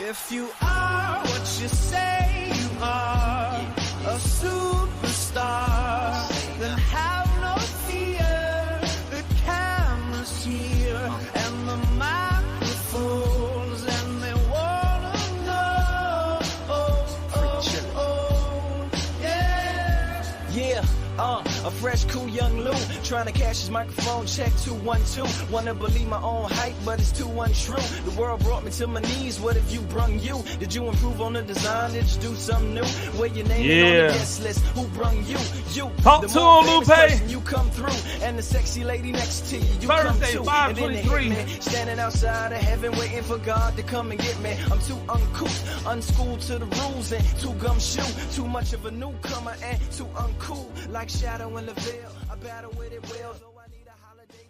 If you are what you say you are, a superstar, then have no fear. The camera's here and the microphones, and they wanna know. Yeah. A fresh, cool young Lou, trying to cash his microphone check 212. Wanna believe my own hype, but it's too untrue. The world brought me to my knees. What if you brung you? Did you improve on the design? Did you do something new? Where your name on the guest list? Who brung you? You. Talk to him, Lupe. You come through, and the sexy lady next to you. You Thursday, come too. 5:23. And then standing outside of heaven, waiting for God to come and get me. I'm too uncouth, unschooled to the rules, and too gumshoe. Too much of a newcomer and too uncool. Like Shadow in the veil, I battle with it well, though I need a holiday.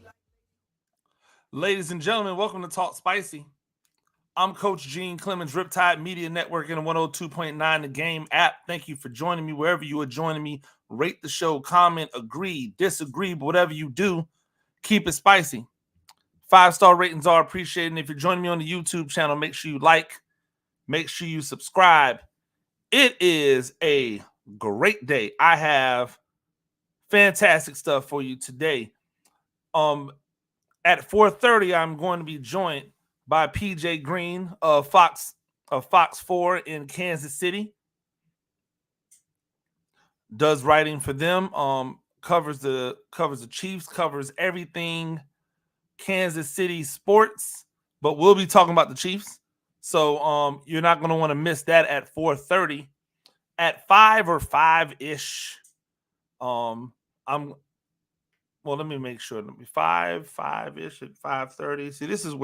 Ladies and gentlemen, welcome to Talk Spicy. I'm Coach Gene Clemens, Riptide Media Network and 102.9 The Game app. Thank you for joining me wherever you are joining me. Rate the show, comment, agree, disagree, but whatever you do, keep it spicy. 5-star ratings are appreciated. And if you're joining me on the YouTube channel, make sure you like, make sure you subscribe. It is a great day. I have fantastic stuff for you today. At 4:30, I'm going to be joined by PJ Green of Fox 4 in Kansas City. Does writing for them. Covers the Chiefs, covers everything Kansas City sports, but we'll be talking about the Chiefs. So you're not going to want to miss that at 4:30. At 5 or 5-ish. Let me make sure. Let me 5-ish at 5:30. See, this is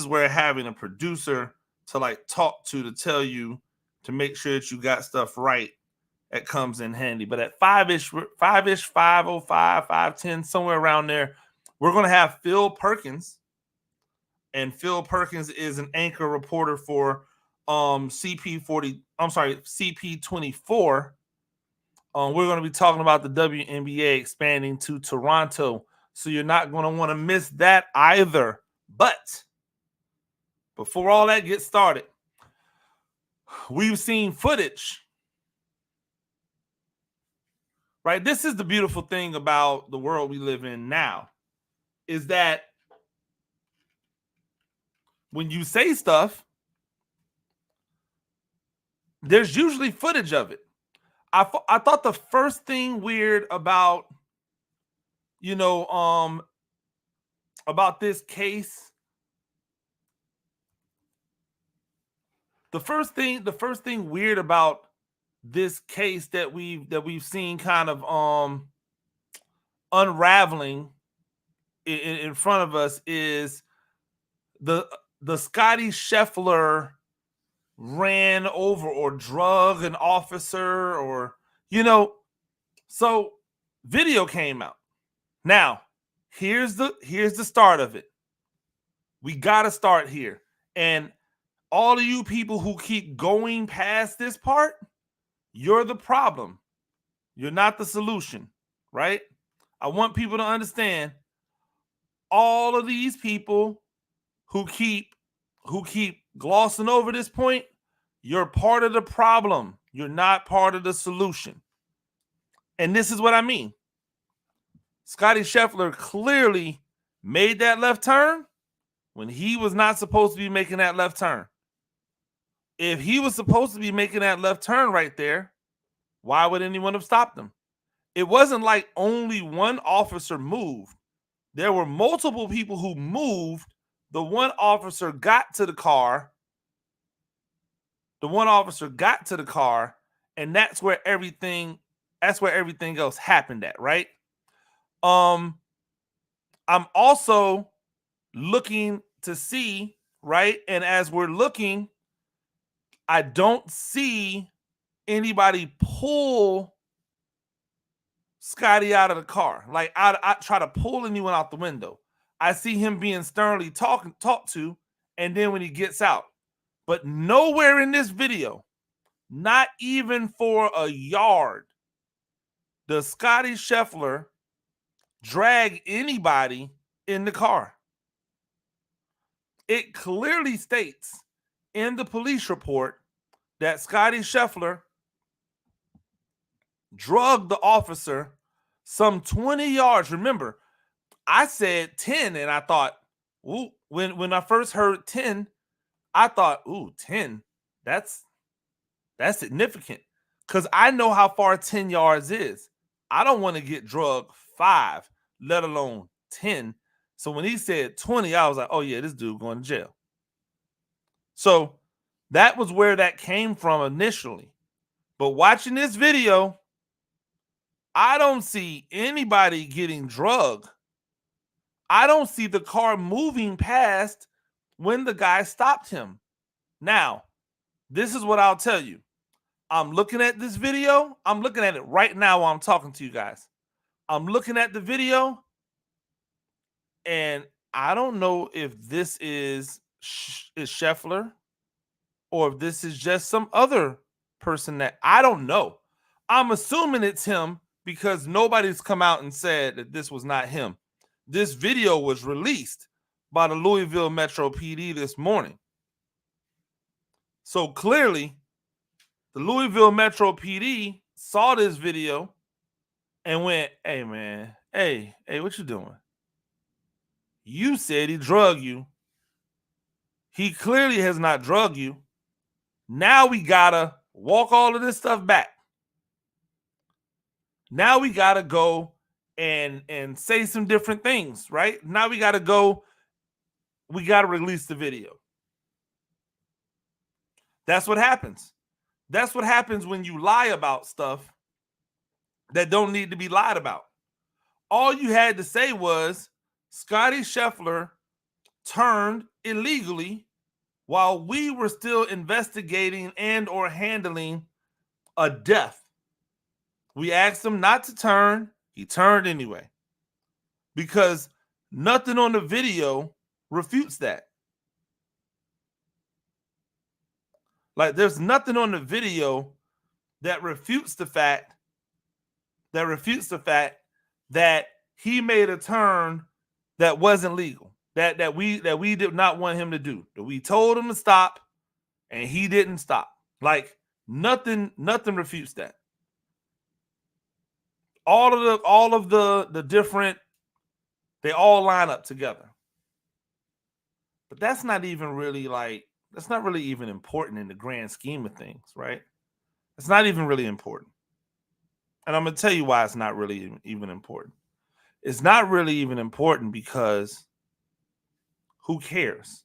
where having a producer to like talk to tell you to make sure that you got stuff right, that comes in handy. But at 5-ish, 5:05, 5:10, somewhere around there, we're gonna have Phil Perkins. And Phil Perkins is an anchor reporter for CP24. We're going to be talking about the WNBA expanding to Toronto. So you're not going to want to miss that either. But before all that gets started, we've seen footage. Right? This is the beautiful thing about the world we live in now, is that when you say stuff, there's usually footage of it. I thought the first thing weird about, about this case, the first thing weird about this case that we've seen kind of unraveling in front of us is the Scotty Scheffler ran over or drug an officer, or so video came out. Now here's the start of it. We got to start here. And all of you people who keep going past this part, you're the problem. You're not the solution, right? I want people to understand, all of these people who keep glossing over this point, you're part of the problem. You're not part of the solution. And this is what I mean. Scotty Scheffler clearly made that left turn when he was not supposed to be making that left turn. If he was supposed to be making that left turn right there, why would anyone have stopped him? It wasn't like only one officer moved. There were multiple people who moved. The one officer got to the car. And that's where everything else happened at, right? I'm also looking to see, right? And as we're looking, I don't see anybody pull Scotty out of the car. Like I try to pull anyone out the window. I see him being sternly talked to, and then when he gets out. But nowhere in this video, not even for a yard, does Scotty Scheffler drag anybody in the car. It clearly states in the police report that Scottie Scheffler drugged the officer some 20 yards. Remember, I said 10, and I thought, ooh, when I first heard 10, I thought, ooh, 10, that's significant. Because I know how far 10 yards is. I don't want to get drugged 5, let alone 10. So when he said 20, I was like, oh yeah, this dude going to jail. So that was where that came from initially. But watching this video, I don't see anybody getting drugged. I don't see the car moving past when the guy stopped him. Now, this is what I'll tell you. I'm looking at this video. I'm looking at it right now while I'm talking to you guys. I'm looking at the video, and I don't know if this is Scheffler or if this is just some other person that I don't know. I'm assuming it's him because nobody's come out and said that this was not him. This video was released by the Louisville Metro PD this morning. So clearly, the Louisville Metro PD saw this video and went, hey, man, hey, what you doing? You said he drugged you. He clearly has not drugged you. Now we gotta walk all of this stuff back. Now we gotta go and say some different things, right? Now we gotta go, we gotta release the video. That's what happens. That's what happens when you lie about stuff that don't need to be lied about. All you had to say was Scottie Scheffler turned illegally while we were still investigating and or handling a death. We asked him not to turn. He turned anyway. Because nothing on the video refutes that. Like, there's nothing on the video that refutes the fact that he made a turn that wasn't legal, that we did not want him to do. That we told him to stop and he didn't stop. Like, nothing refutes that. All of the different, they all line up together. But that's not even really that's not really even important in the grand scheme of things, right? It's not even really important. And I'm going to tell you why it's not really even important. It's not really even important because who cares?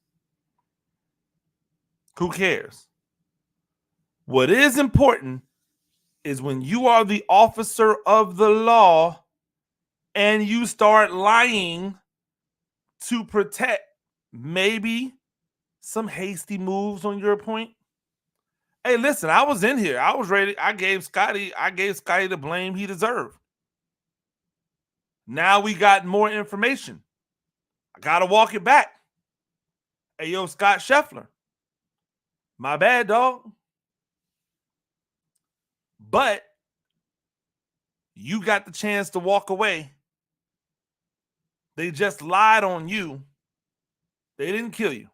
Who cares? What is important is when you are the officer of the law and you start lying to protect maybe some hasty moves on your point. Hey, listen, I was in here. I was ready. I gave Scottie the blame he deserved. Now we got more information. I got to walk it back. Hey, yo, Scott Scheffler. My bad, dog. But you got the chance to walk away. They just lied on you. They didn't kill you.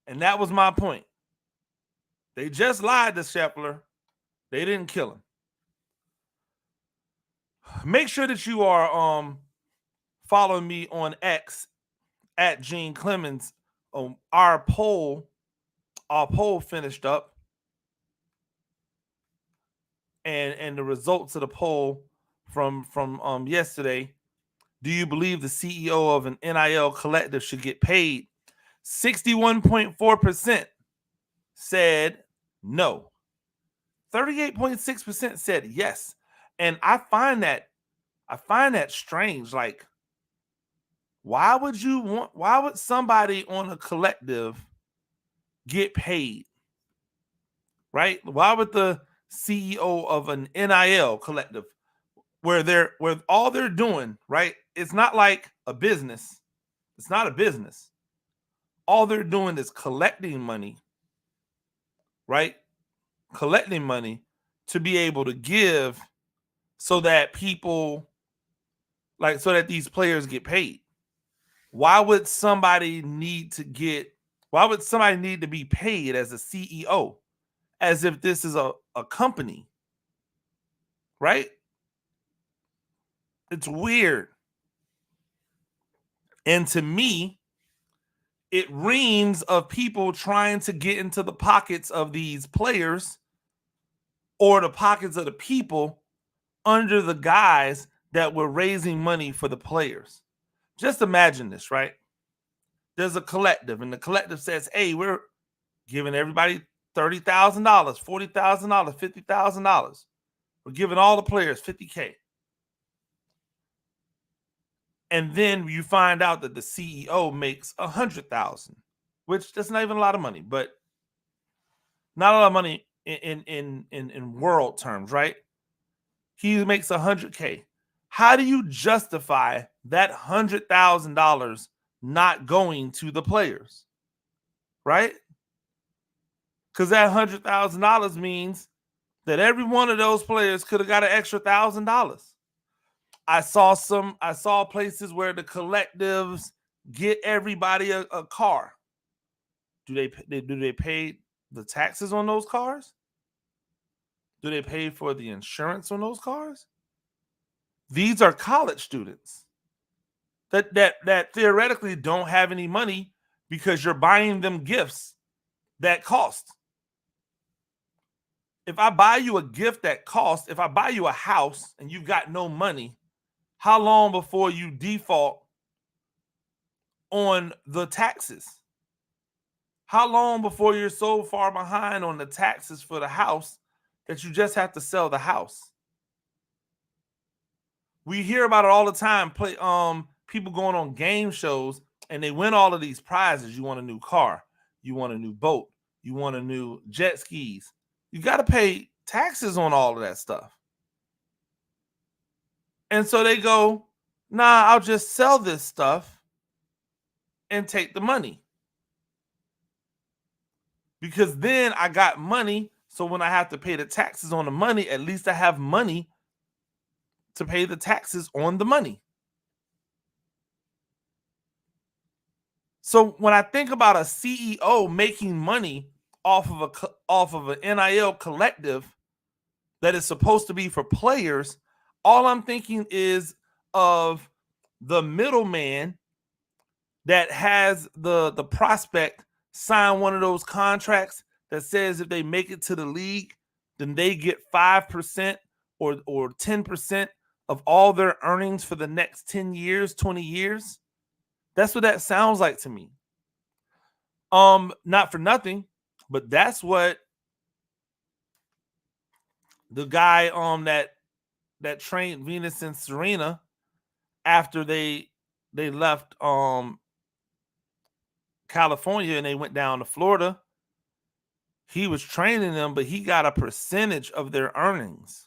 And that was my point. They just lied to Scheffler. They didn't kill him. Make sure that you are following me on X at Gene Clemens. Our poll finished up. And the results of the poll from yesterday. Do you believe the CEO of an NIL collective should get paid? 61.4% said no. 38.6% said yes. And I find that strange. Like, why would somebody on a collective get paid? Right? Why would the CEO of an NIL collective, where all they're doing, right? It's not like a business. It's not a business. All they're doing is collecting money, right? Collecting money to be able to give so that so that these players get paid. Why would somebody need to get Why would somebody need to be paid as a CEO as if this is a company? Right? It's weird. And to me, it reams of people trying to get into the pockets of these players or the pockets of the people under the guise that we're raising money for the players. Just imagine this, right? There's a collective, and the collective says, hey, we're giving everybody $30,000, $40,000, $50,000. We're giving all the players $50K. And then you find out that the CEO makes $100,000, which that's not even a lot of money, but not a lot of money in world terms, right? He makes $100K. How do you justify that $100,000 not going to the players, right? Because that $100,000 means that every one of those players could have got an extra $1,000. I saw places where the collectives get everybody a car. Do they pay the taxes on those cars? Do they pay for the insurance on those cars? These are college students that theoretically don't have any money because you're buying them gifts that cost. If I buy you a gift that costs, if I buy you a house and you've got no money, how long before you default on the taxes? How long before you're so far behind on the taxes for the house that you just have to sell the house? We hear about it all the time. People going on game shows and they win all of these prizes. You want a new car, you want a new boat, you want a new jet skis. You got to pay taxes on all of that stuff. And so they go, nah, I'll just sell this stuff and take the money. Because then I got money. So when I have to pay the taxes on the money, at least I have money to pay the taxes on the money. So when I think about a CEO making money off of an NIL collective that is supposed to be for players, all I'm thinking is of the middleman that has the prospect sign one of those contracts that says if they make it to the league, then they get 5% or 10% of all their earnings for the next 10 years, 20 years. That's what that sounds like to me. Not for nothing, but that's what the guy that trained Venus and Serena after they left California and they went down to Florida. He was training them, but he got a percentage of their earnings.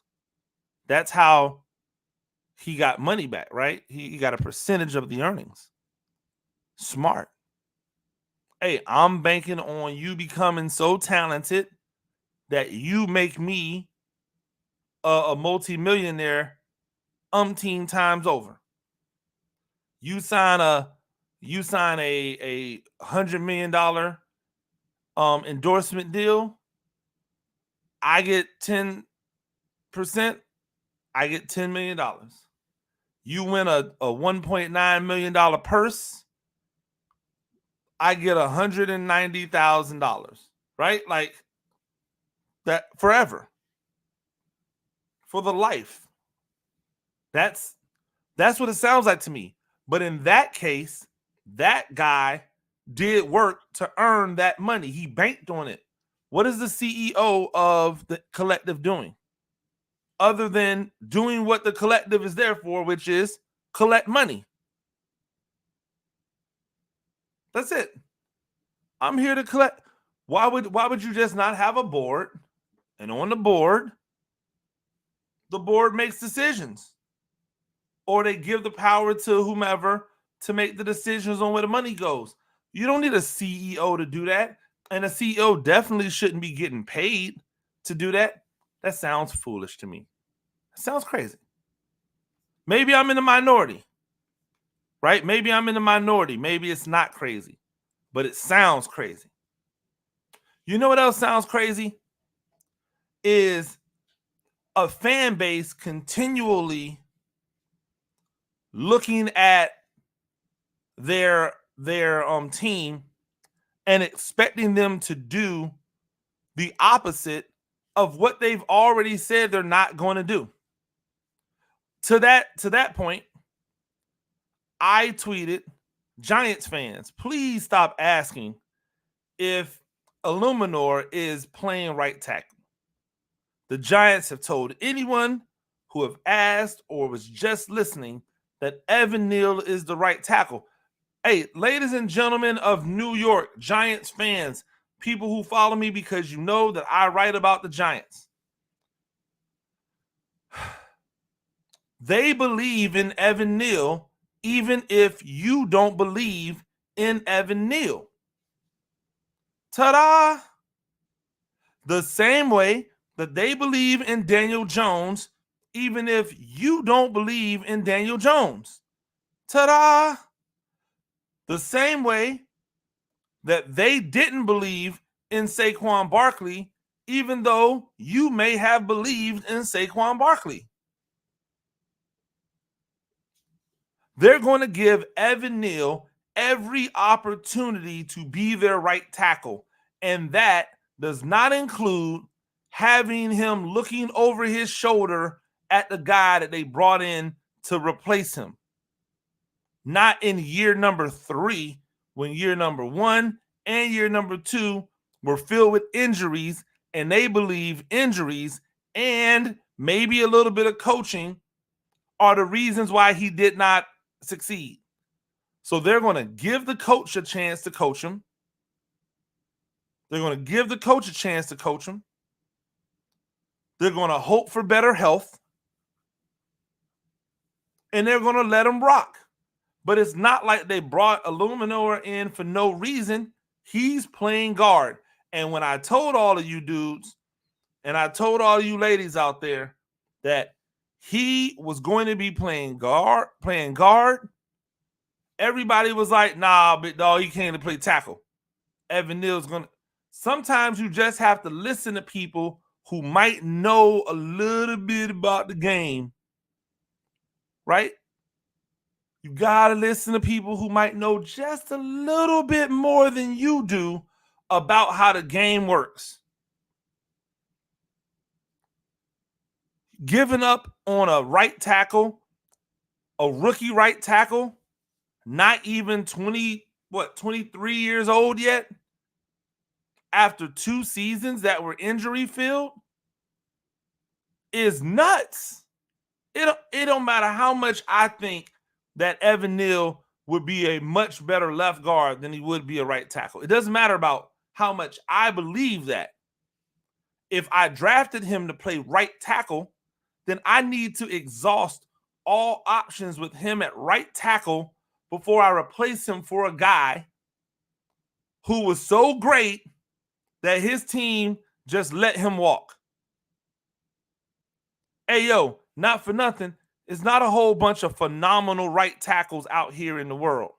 That's how he got money back, right? He got a percentage of the earnings. Smart. Hey, I'm banking on you becoming so talented that you make me a multi-millionaire umpteen times over. You sign a $100 million endorsement deal. I get 10%. I get $10 million. You win a $1.9 million purse. I get $190,000. Right? Like that forever. For the life. That's what it sounds like to me. But in that case, that guy did work to earn that money. He banked on it. What is the CEO of the collective doing? Other than doing what the collective is there for, which is collect money. That's it. I'm here to collect. Why would you just not have a board? And on the board makes decisions. Or they give the power to whomever to make the decisions on where the money goes. You don't need a CEO to do that. And a CEO definitely shouldn't be getting paid to do that. That sounds foolish to me. It sounds crazy. Maybe I'm in the minority, right? Maybe I'm in the minority. Maybe it's not crazy. but it sounds crazy. You know what else sounds crazy? Is a fan base continually looking at their team and expecting them to do the opposite of what they've already said they're not going to do. To that point, I tweeted, Giants fans, please stop asking if Illuminor is playing right tackle. The Giants have told anyone who have asked or was just listening that Evan Neal is the right tackle. Hey, ladies and gentlemen of New York, Giants fans, people who follow me because you know that I write about the Giants. They believe in Evan Neal even if you don't believe in Evan Neal. Ta-da! The same way that they believe in Daniel Jones even if you don't believe in Daniel Jones. Ta-da! The same way that they didn't believe in Saquon Barkley even though you may have believed in Saquon Barkley. They're going to give Evan Neal every opportunity to be their right tackle, and that does not include having him looking over his shoulder at the guy that they brought in to replace him. Not in year number 3, when year number 1 and year number 2 were filled with injuries, and they believe injuries and maybe a little bit of coaching are the reasons why he did not succeed. So they're going to give the coach a chance to coach him. They're going to give the coach a chance to coach him. They're going to hope for better health. And they're going to let him rock. But it's not like they brought Illuminor in for no reason. He's playing guard. And when I told all of you dudes, and I told all of you ladies out there that he was going to be playing guard, everybody was like, nah, big dog, he can't play tackle. Evan Neal's going to. Sometimes you just have to listen to people who might know a little bit about the game, right? You got to listen to people who might know just a little bit more than you do about how the game works. Giving up on a right tackle, a rookie right tackle, not even 23 years old yet, after 2 seasons that were injury-filled, is nuts. It don't matter how much I think that Evan Neal would be a much better left guard than he would be a right tackle. It doesn't matter about how much I believe that. If I drafted him to play right tackle, then I need to exhaust all options with him at right tackle before I replace him for a guy who was so great that his team just let him walk. Hey, yo, not for nothing, it's not a whole bunch of phenomenal right tackles out here in the world.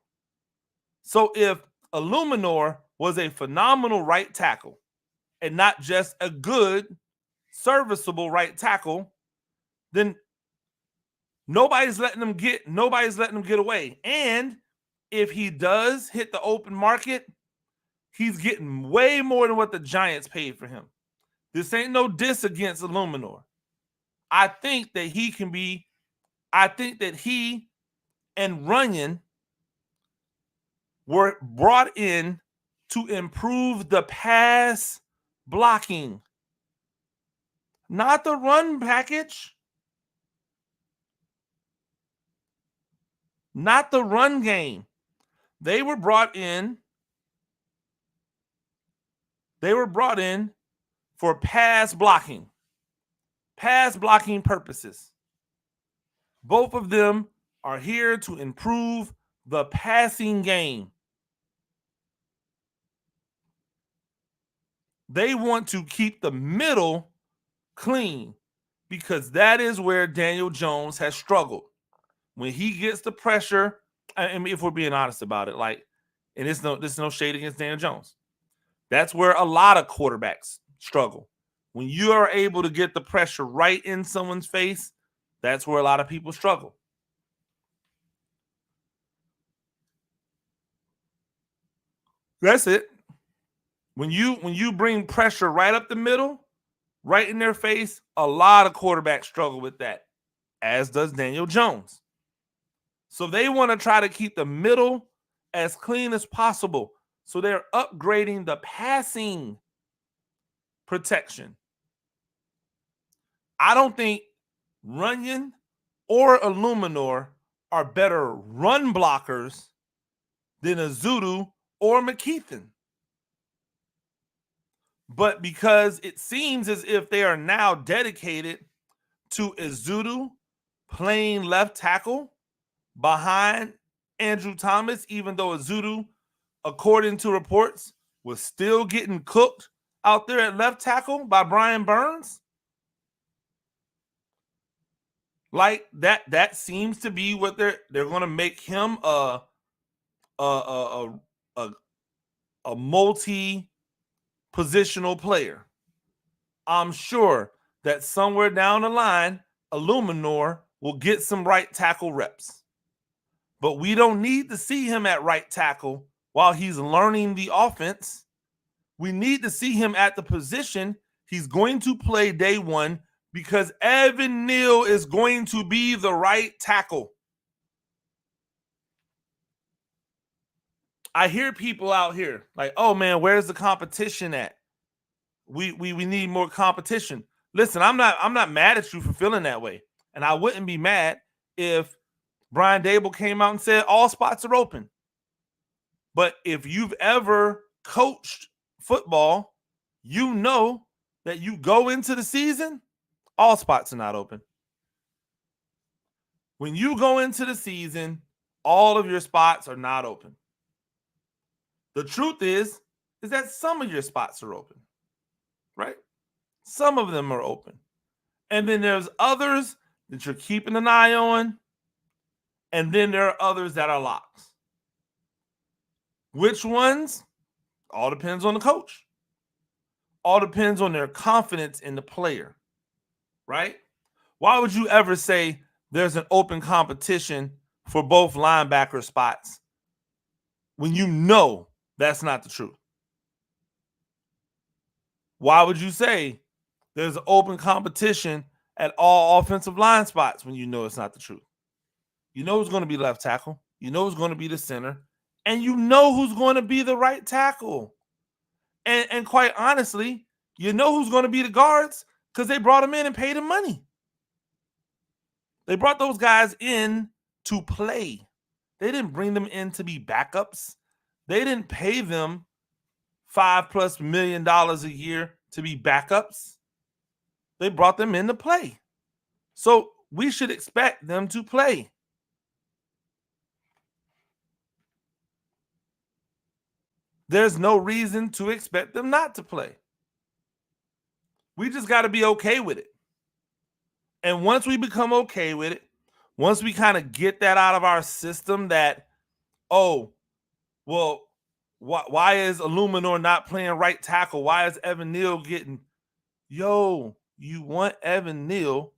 So if Illuminor was a phenomenal right tackle and not just a good, serviceable right tackle, then nobody's letting him get away. And if he does hit the open market, he's getting way more than what the Giants paid for him. This ain't no diss against Illuminor. I think that he and Runyon were brought in to improve the pass blocking, not the run package, not the run game. They were brought in for pass blocking purposes. Both of them are here to improve the passing game. They want to keep the middle clean because that is where Daniel Jones has struggled. When he gets the pressure, and if we're being honest about it, like And there's no shade against Daniel Jones. That's where a lot of quarterbacks struggle. When you are able to get the pressure right in someone's face, that's where a lot of people struggle. That's it. When you bring pressure right up the middle, right in their face, a lot of quarterbacks struggle with that, as does Daniel Jones. So they want to try to keep the middle as clean as possible. So they're upgrading the passing protection. I don't think Runyon or Illuminor are better run blockers than Azudu or McKeithen. But because it seems as if they are now dedicated to Azudu playing left tackle behind Andrew Thomas, even though Azudu, according to reports, was still getting cooked out there at left tackle by Brian Burns. Like that seems to be what they're going to make him a multi-positional player. I'm sure that somewhere down the line, Illuminor will get some right tackle reps. But we don't need to see him at right tackle while he's learning the offense. We need to see him at the position he's going to play day one, because Evan Neal is going to be the right tackle. I hear people out here like, oh man, where's the competition at? We need more competition. Listen, I'm not mad at you for feeling that way. And I wouldn't be mad if Brian Dable came out and said all spots are open. But if you've ever coached football, you know that you go into the season, all spots are not open. When you go into the season, all of your spots are not open. The truth is that some of your spots are open, right? Some of them are open. And then there's others that you're keeping an eye on. And then there are others that are locks. Which ones? All depends on the coach. All depends on their confidence in the player, right? Why would you ever say there's an open competition for both linebacker spots when you know that's not the truth? Why would you say there's an open competition at all offensive line spots when you know it's not the truth? You know who's going to be left tackle. You know who's going to be the center. And you know who's going to be the right tackle. And quite honestly, you know who's going to be the guards because they brought them in and paid them money. They brought those guys in to play. They didn't bring them in to be backups. They didn't pay them $5+ million a year to be backups. They brought them in to play. So we should expect them to play. There's no reason to expect them not to play. We just got to be okay with it. And once we become okay with it, once we kind of get that out of our system that, oh, well, why is Illuminor not playing right tackle? Why is Evan Neal getting... Yo, you want Evan Neal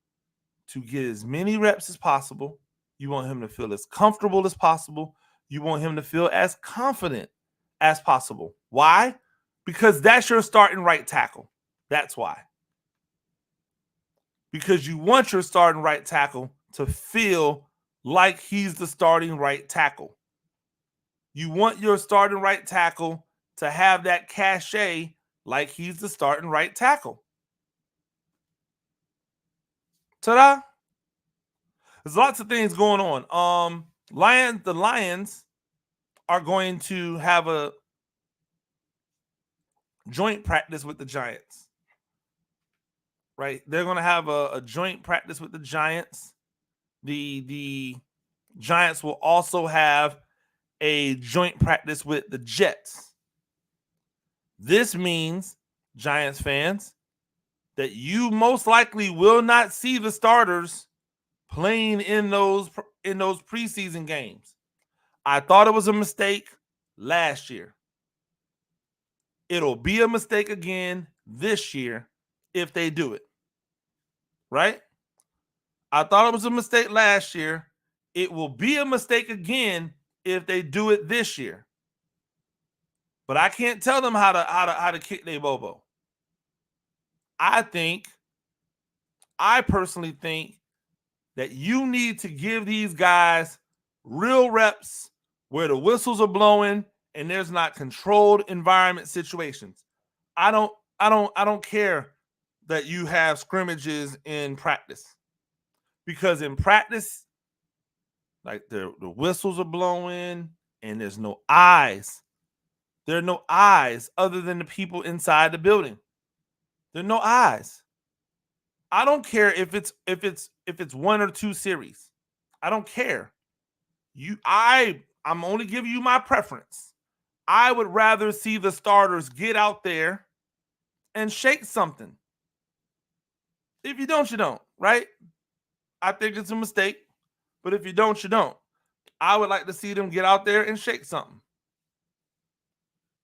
to get as many reps as possible. You want him to feel as comfortable as possible. You want him to feel as confident as possible. Why? Because that's your starting right tackle. That's why. Because you want your starting right tackle to feel like he's the starting right tackle. You want your starting right tackle to have that cachet like he's the starting right tackle. Ta-da! There's lots of things going on. The Lions are going to have a joint practice with the Giants. Right? They're going to have a joint practice with the Giants. The Giants will also have a joint practice with the Jets. This means, Giants fans, that you most likely will not see the starters playing in those preseason games. I thought it was a mistake last year. It'll be a mistake again this year if they do it. Right? I thought it was a mistake last year. It will be a mistake again if they do it this year. But I can't tell them how to kick their bobo. I personally think that you need to give these guys real reps where the whistles are blowing and there's not controlled environment situations. I don't care that you have scrimmages in practice, because in practice, like the whistles are blowing and there's no eyes. There are no eyes other than the people inside the building. There are no eyes. I don't care if it's 1 or 2 series. I don't care. I'm only giving you my preference. I would rather see the starters get out there and shake something. If you don't, you don't, right? I think it's a mistake, but if you don't, you don't. I would like to see them get out there and shake something.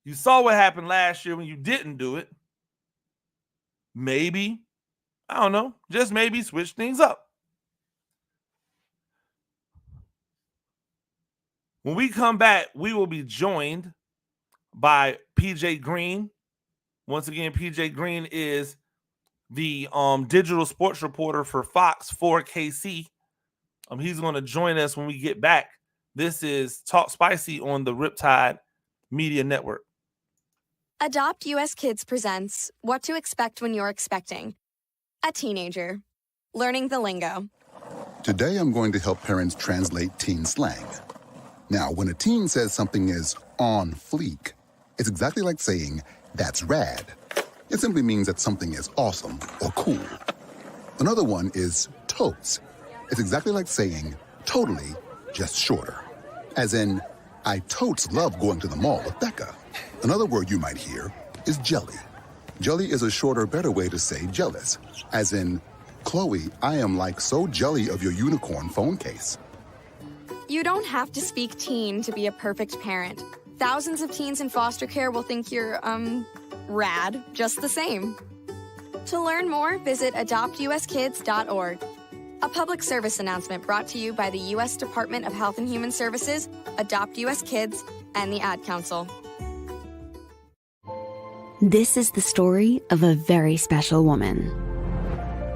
You saw what happened last year when you didn't do it. Maybe, I don't know, just maybe switch things up. When we come back, we will be joined by PJ Green. Once again, PJ Green is the digital sports reporter for Fox 4 KC. He's going to join us when we get back. This is Talk Spicy on the Riptide Media Network. Adopt US Kids presents What to Expect When You're Expecting. A teenager. Learning the lingo. Today I'm going to help parents translate teen slang. Now, when a teen says something is on fleek, it's exactly like saying, that's rad. It simply means that something is awesome or cool. Another one is totes. It's exactly like saying, totally, just shorter. As in, I totes love going to the mall with Becca. Another word you might hear is jelly. Jelly is a shorter, better way to say jealous. As in, Chloe, I am like so jelly of your unicorn phone case. You don't have to speak teen to be a perfect parent. Thousands of teens in foster care will think you're, rad just the same. To learn more, visit adoptuskids.org. A public service announcement brought to you by the U.S. Department of Health and Human Services, Adopt U.S. Kids, and the Ad Council. This is the story of a very special woman.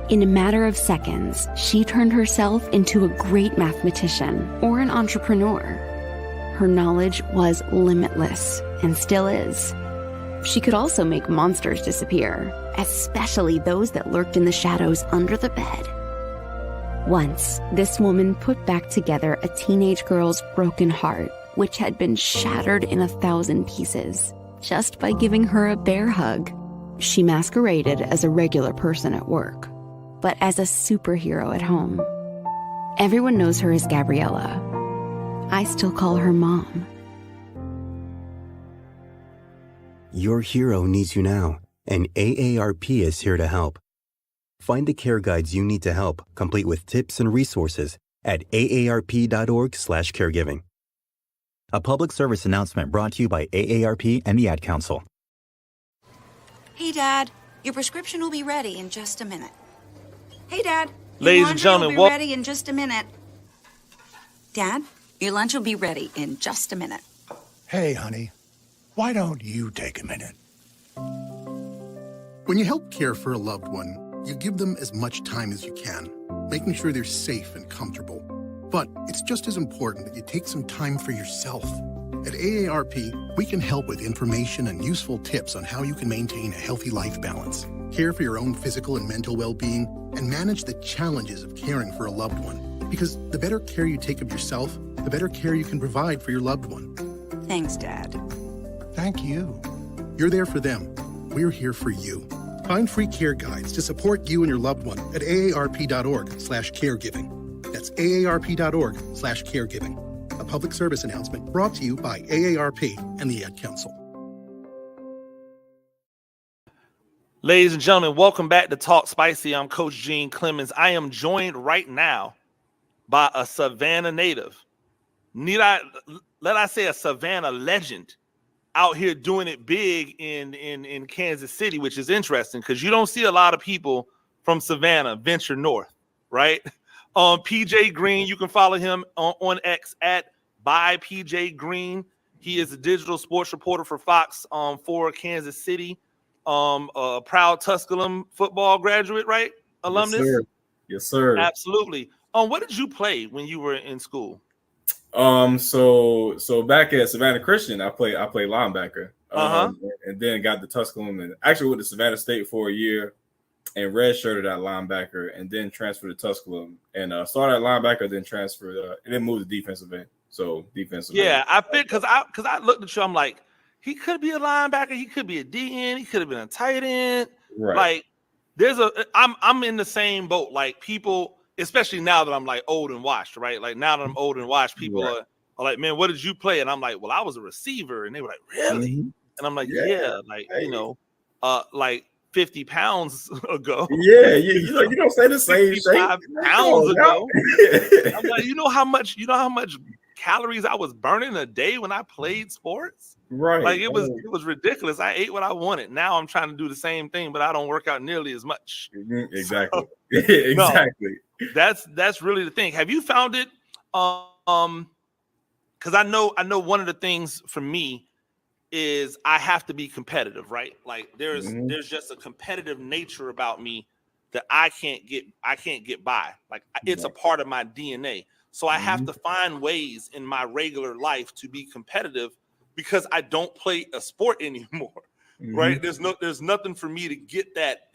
In a matter of seconds, she turned herself into a great mathematician or an entrepreneur. Her knowledge was limitless and still is. She could also make monsters disappear, especially those that lurked in the shadows under the bed. Once, this woman put back together a teenage girl's broken heart, which had been shattered in 1,000 pieces, just by giving her a bear hug. She masqueraded as a regular person at work, but as a superhero at home. Everyone knows her as Gabriella. I still call her Mom. Your hero needs you now, and AARP is here to help. Find the care guides you need to help, complete with tips and resources at aarp.org/caregiving. A public service announcement brought to you by AARP and the Ad Council. Hey, Dad, your prescription will be ready in just a minute. Hey, Dad, your Ladies and laundry gentlemen, will be ready in just a minute. Dad, your lunch will be ready in just a minute. Hey, honey, why don't you take a minute? When you help care for a loved one, you give them as much time as you can, making sure they're safe and comfortable. But it's just as important that you take some time for yourself. At AARP, we can help with information and useful tips on how you can maintain a healthy life balance, care for your own physical and mental well-being, and manage the challenges of caring for a loved one. Because the better care you take of yourself, the better care you can provide for your loved one. Thanks, Dad. Thank you. You're there for them. We're here for you. Find free care guides to support you and your loved one at aarp.org/caregiving. That's aarp.org/caregiving. A public service announcement brought to you by AARP and the Ad Council. Ladies and gentlemen, welcome back to Talk Spicy. I'm Coach Gene Clemens. I am joined right now by a Savannah native. Need I let I say, a Savannah legend out here doing it big in Kansas City, which is interesting because you don't see a lot of people from Savannah venture north, right? PJ Green, you can follow him on X at by PJ Green. He is a digital sports reporter for Fox for Kansas City. A proud Tusculum football graduate, right? Alumnus. Yes, sir. Yes, sir. Absolutely. What did you play when you were in school? So back at Savannah Christian, I played linebacker. And then got the Tusculum and actually went to Savannah State for a year and redshirted at linebacker and then transferred to Tusculum and started at linebacker, then transferred and then moved to defensive end. So defensive end. I think because I looked at you, I'm like, he could be a linebacker, he could be a DN, he could have been a tight end. Right. Like I'm in the same boat. Like people, especially now that I'm like old and washed, right? Like now that I'm old and washed, people are like, man, what did you play? And I'm like, well, I was a receiver. And they were like, really? Mm-hmm. And I'm like, yeah, like, you know, like 50 pounds ago. Yeah, you don't say the same shape. Pounds ago. I'm like, you know how much calories I was burning a day when I played sports? Right. Like it was ridiculous. I ate what I wanted. Now I'm trying to do the same thing, but I don't work out nearly as much. Exactly. So, Exactly. No, that's really the thing. Have you found it? Because I know one of the things for me is I have to be competitive, right? Like there's just a competitive nature about me that I can't get by. Like it's a part of my DNA. So I have to find ways in my regular life to be competitive because I don't play a sport anymore. Right? There's nothing for me to get that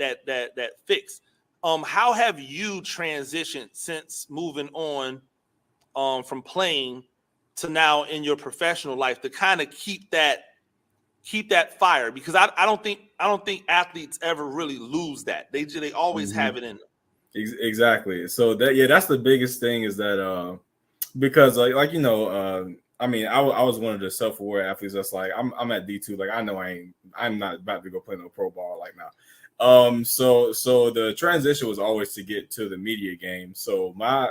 fix. How have you transitioned since moving on from playing to now in your professional life to kind of keep that fire? Because I don't think athletes ever really lose that. They always have it in them. Exactly. So that's the biggest thing is that because like you know I mean I was one of the self-aware athletes that's like I'm at D2, like I know I'm not about to go play no pro ball like now. So the transition was always to get to the media game. So my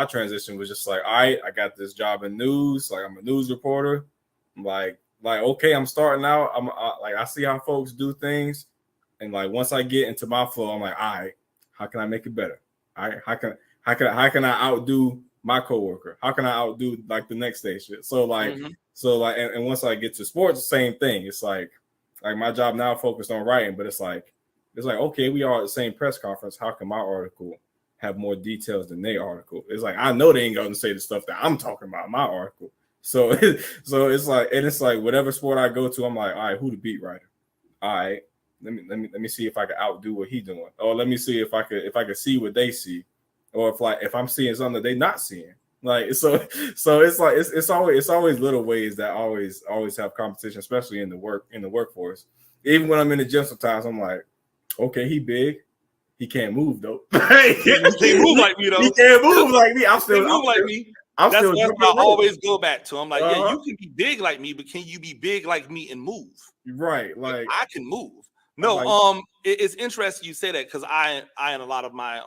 transition was just like, all right, I got this job in news, like I'm a news reporter. Like okay, I'm starting out. I see how folks do things, and like once I get into my flow, I'm like, all right, how can I make it better? All right, how can I outdo my coworker? How can I outdo like the next station? So and once I get to sports, same thing. It's like my job now focused on writing, but it's like okay, we are at the same press conference. How can my article have more details than their article? It's like I know they ain't gonna say the stuff that I'm talking about in my article. So it's like whatever sport I go to, I'm like, all right, who the beat writer? All right, let me see if I can outdo what he doing. Or let me see if I could see what they see, or if I'm seeing something that they not seeing. Like so it's like it's always little ways that always have competition, especially in the workforce. Even when I'm in the gym, sometimes I'm like, okay, he big. He can't move though. He can't move like me though. He can't move like me. I'm still like me. That's what I always go back to. I'm like, yeah, you can be big like me, but can you be big like me and move? Right. Like I can move. No, it's interesting you say that because I and a lot of my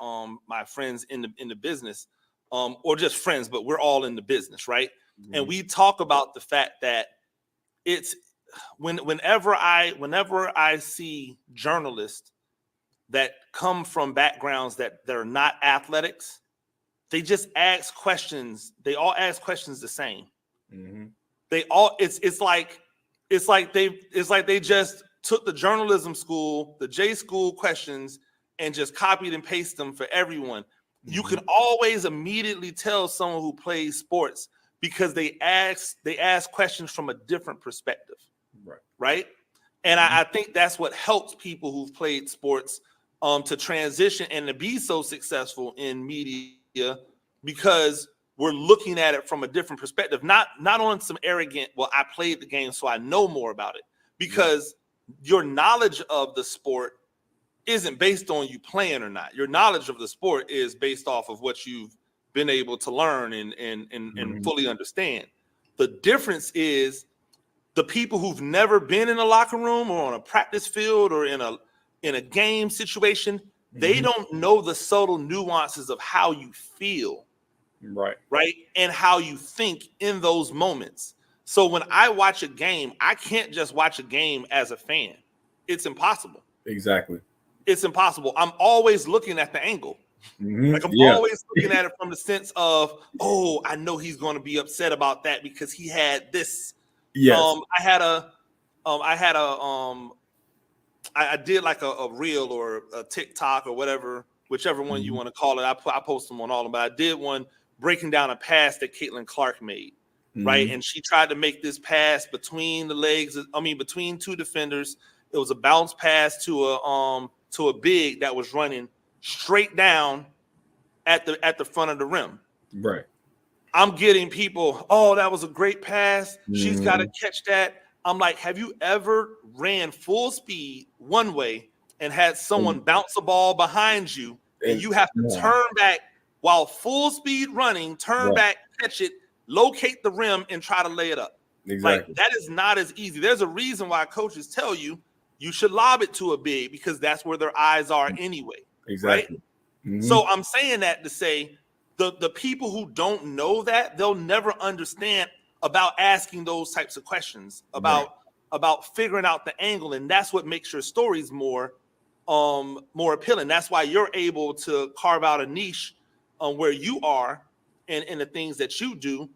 my friends in the business, or just friends, but we're all in the business, right? And we talk about the fact that it's whenever I see journalists that come from backgrounds that are not athletics, they just ask questions. They all ask questions the same. They all it's like they just took the journalism school, the J school questions, and just copied and pasted them for everyone. You can always immediately tell someone who plays sports because they ask questions from a different perspective. Right? And I think that's what helps people who've played sports to transition and to be so successful in media, because we're looking at it from a different perspective, not on some arrogant, well, I played the game so I know more about it, because your knowledge of the sport isn't based on you playing or not. Your knowledge of the sport is based off of what you've been able to learn and fully understand. The difference is the people who've never been in a locker room or on a practice field or in a game situation, they don't know the subtle nuances of how you feel right, and how you think in those moments. So when I watch a game, I can't just watch a game as a fan. It's impossible. Exactly. It's impossible. I'm always looking at the angle. Like I'm always looking at it from the sense of, oh, I know he's going to be upset about that because he had this. Yes. I did like a reel or a TikTok or whatever, whichever one you want to call it. I post them on all of them, but I did one breaking down a pass that Caitlin Clark made, right? And she tried to make this pass between the legs. I mean, between two defenders. It was a bounce pass to a big that was running straight down at the front of the rim. Right. I'm getting people, oh, that was a great pass. She's got to catch that. I'm like, have you ever ran full speed one way and had someone bounce a ball behind you and you have to turn back while full speed running, turn back, catch it, locate the rim, and try to lay it up? Exactly. Like, that is not as easy. There's a reason why coaches tell you should lob it to a big because that's where their eyes are anyway. Exactly. Right? So I'm saying that to say the people who don't know that, they'll never understand about asking those types of questions, about figuring out the angle. And that's what makes your stories more appealing. That's why you're able to carve out a niche on where you are and the things that you do,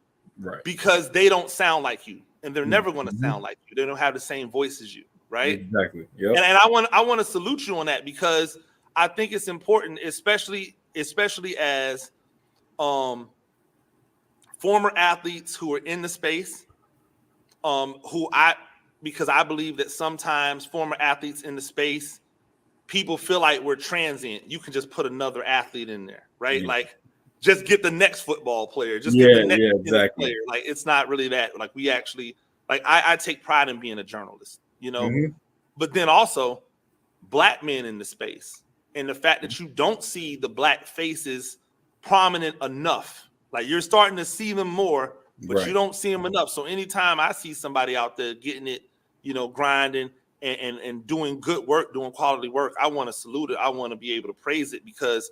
because they don't sound like you and they're never going to sound like you. They don't have the same voice as you. Right. Exactly. Yep. And I want to salute you on that, because I think it's important, especially as former athletes who are in the space, because I believe that sometimes former athletes in the space, people feel like we're transient. You can just put another athlete in there, right? Like, just get the next football player, just get the next player. Like, it's not really that. Like, we actually, like, I take pride in being a journalist, you know, but then also Black men in the space, and the fact that you don't see the Black faces prominent enough. Like, you're starting to see them more, but you don't see them enough. So anytime I see somebody out there getting it, you know, grinding and doing good work, doing quality work, I want to salute it. I want to be able to praise it, because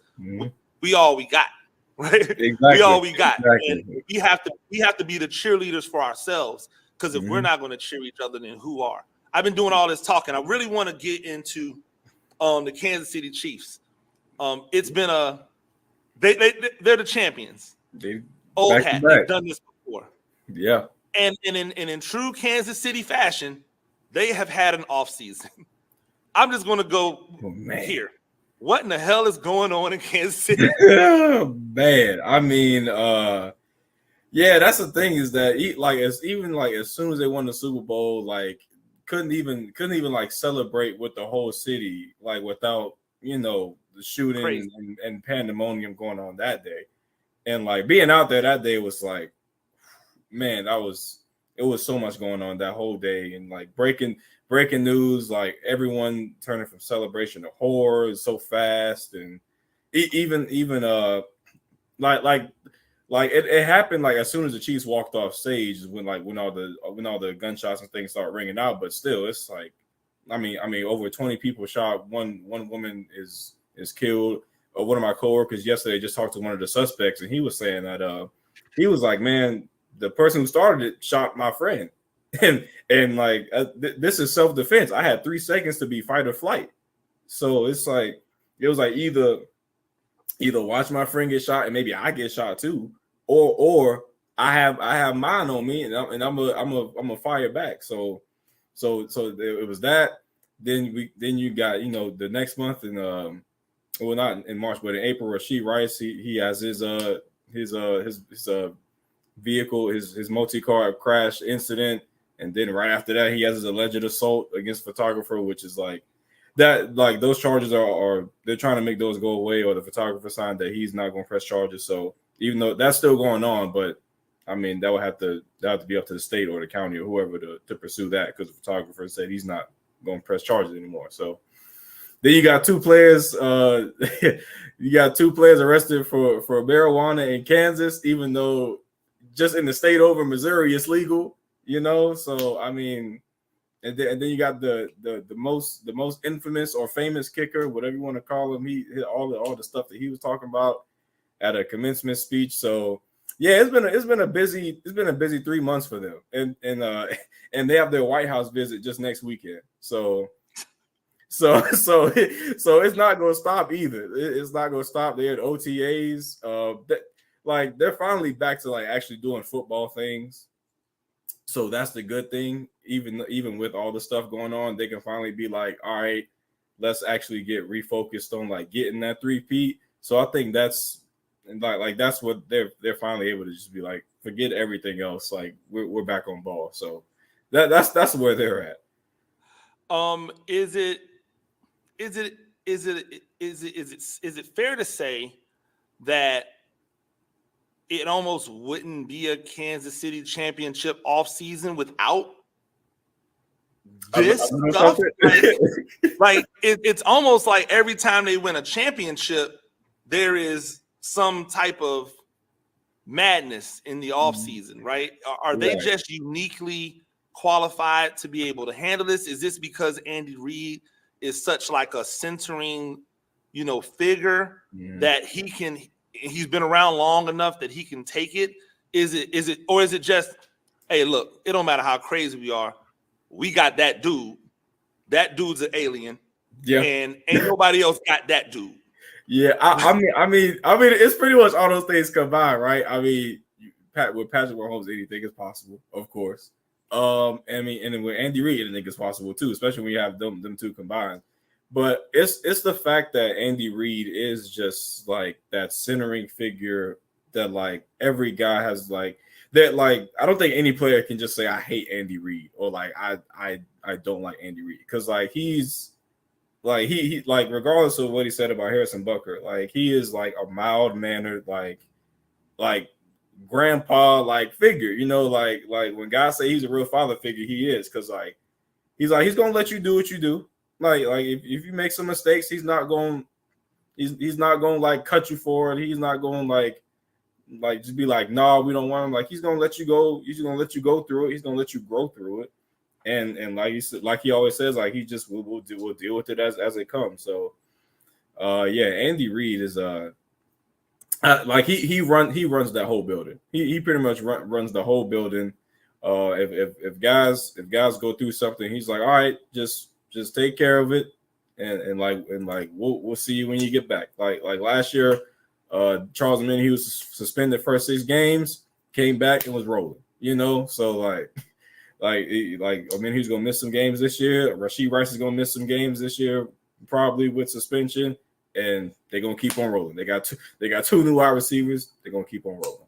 we all we got, right? Exactly. We all we got. Exactly. And we have to be the cheerleaders for ourselves, because if we're not going to cheer each other, then who are? I've been doing all this talking. I really want to get into the Kansas City Chiefs. It's been they're the champions. Old hat. They've done this before. Yeah. And in true Kansas City fashion, they have had an off season. I'm just going to go here. What in the hell is going on in Kansas City? Man, I mean, yeah, that's the thing, is that as soon as they won the Super Bowl, like couldn't even like celebrate with the whole city, like without, you know, the shooting and pandemonium going on that day. And like being out there that day was like, man, it was so much going on that whole day, and like breaking news, like everyone turning from celebration to horror so fast. And even it happened like as soon as the Chiefs walked off stage, when all the gunshots and things start ringing out. But still, it's like, I mean over 20 people shot, one woman is killed. One of my coworkers yesterday just talked to one of the suspects, and he was saying that he was like, man, the person who started it shot my friend, and like this is self-defense. I had 3 seconds to be fight or flight. So it's like, it was like either watch my friend get shot and maybe I get shot too, or I have mine on me, and I'm a fire back. So it was that. Then you got, you know, the next month in well, not in March, but in April, Rashid Rice, he has his vehicle, his multi-car crash incident, and then right after that he has his alleged assault against photographer, which is like that, like those charges are they're trying to make those go away, or the photographer signed that he's not going to press charges. So even though that's still going on, but I mean that would have to be up to the state or the county or whoever to pursue that, because the photographer said he's not going to press charges anymore. So then you got 2 players. You got 2 players arrested for marijuana in Kansas, even though just in the state over Missouri it's legal. You know, so I mean, and then you got the most infamous or famous kicker, whatever you want to call him. He all the stuff that he was talking about, at a commencement speech. So yeah, it's been a busy 3 months for them, and and they have their White House visit just next weekend. So it's not going to stop either. It's not going to stop. They're at OTAs. They're finally back to like actually doing football things. So that's the good thing. Even with all the stuff going on, they can finally be like, all right, let's actually get refocused on like getting that 3-peat. So I think that's that's what they're finally able to just be like, forget everything else. Like we're back on ball. So that's where they're at. Is it fair to say that it almost wouldn't be a Kansas City championship offseason without this stuff? It's almost like every time they win a championship, there is some type of madness in the offseason, right? Are they just uniquely qualified to be able to handle this? Is this because Andy Reid is such like a centering, figure that he's been around long enough that he can take it? Is it just, hey, look, it don't matter how crazy we are, we got that dude. That dude's an alien. Yeah. And ain't nobody else got that dude. Yeah, I mean, it's pretty much all those things combined, right? I mean, with Patrick Mahomes, anything is possible, of course. And then with Andy Reid, anything is possible too, especially when you have them two combined. But it's the fact that Andy Reid is just like that centering figure that like every guy has like that. Like I don't think any player can just say I hate Andy Reid or like I don't like Andy Reid, because like he's like he like regardless of what he said about Harrison Butker, like he is like a mild mannered like grandpa like figure, like when guys say he's a real father figure, he is, because like he's gonna let you do what you do. Like if you make some mistakes, he's not going like cut you for it. He's not going like just be like, no, we don't want him. Like he's gonna let you go. He's gonna let you go through it. He's gonna let you grow through it. And like he said, like he always says, like he just will deal with it as it comes. So Andy Reid is like he runs that whole building. He pretty much runs the whole building. If guys go through something, he's like, all right, just take care of it, and we'll see you when you get back. Like last year, Charles Minnie, he was suspended first 6 games, came back and was rolling. So he's gonna miss some games this year. Rashee Rice is gonna miss some games this year, probably with suspension, and they're gonna keep on rolling. They got 2 new wide receivers. They're gonna keep on rolling.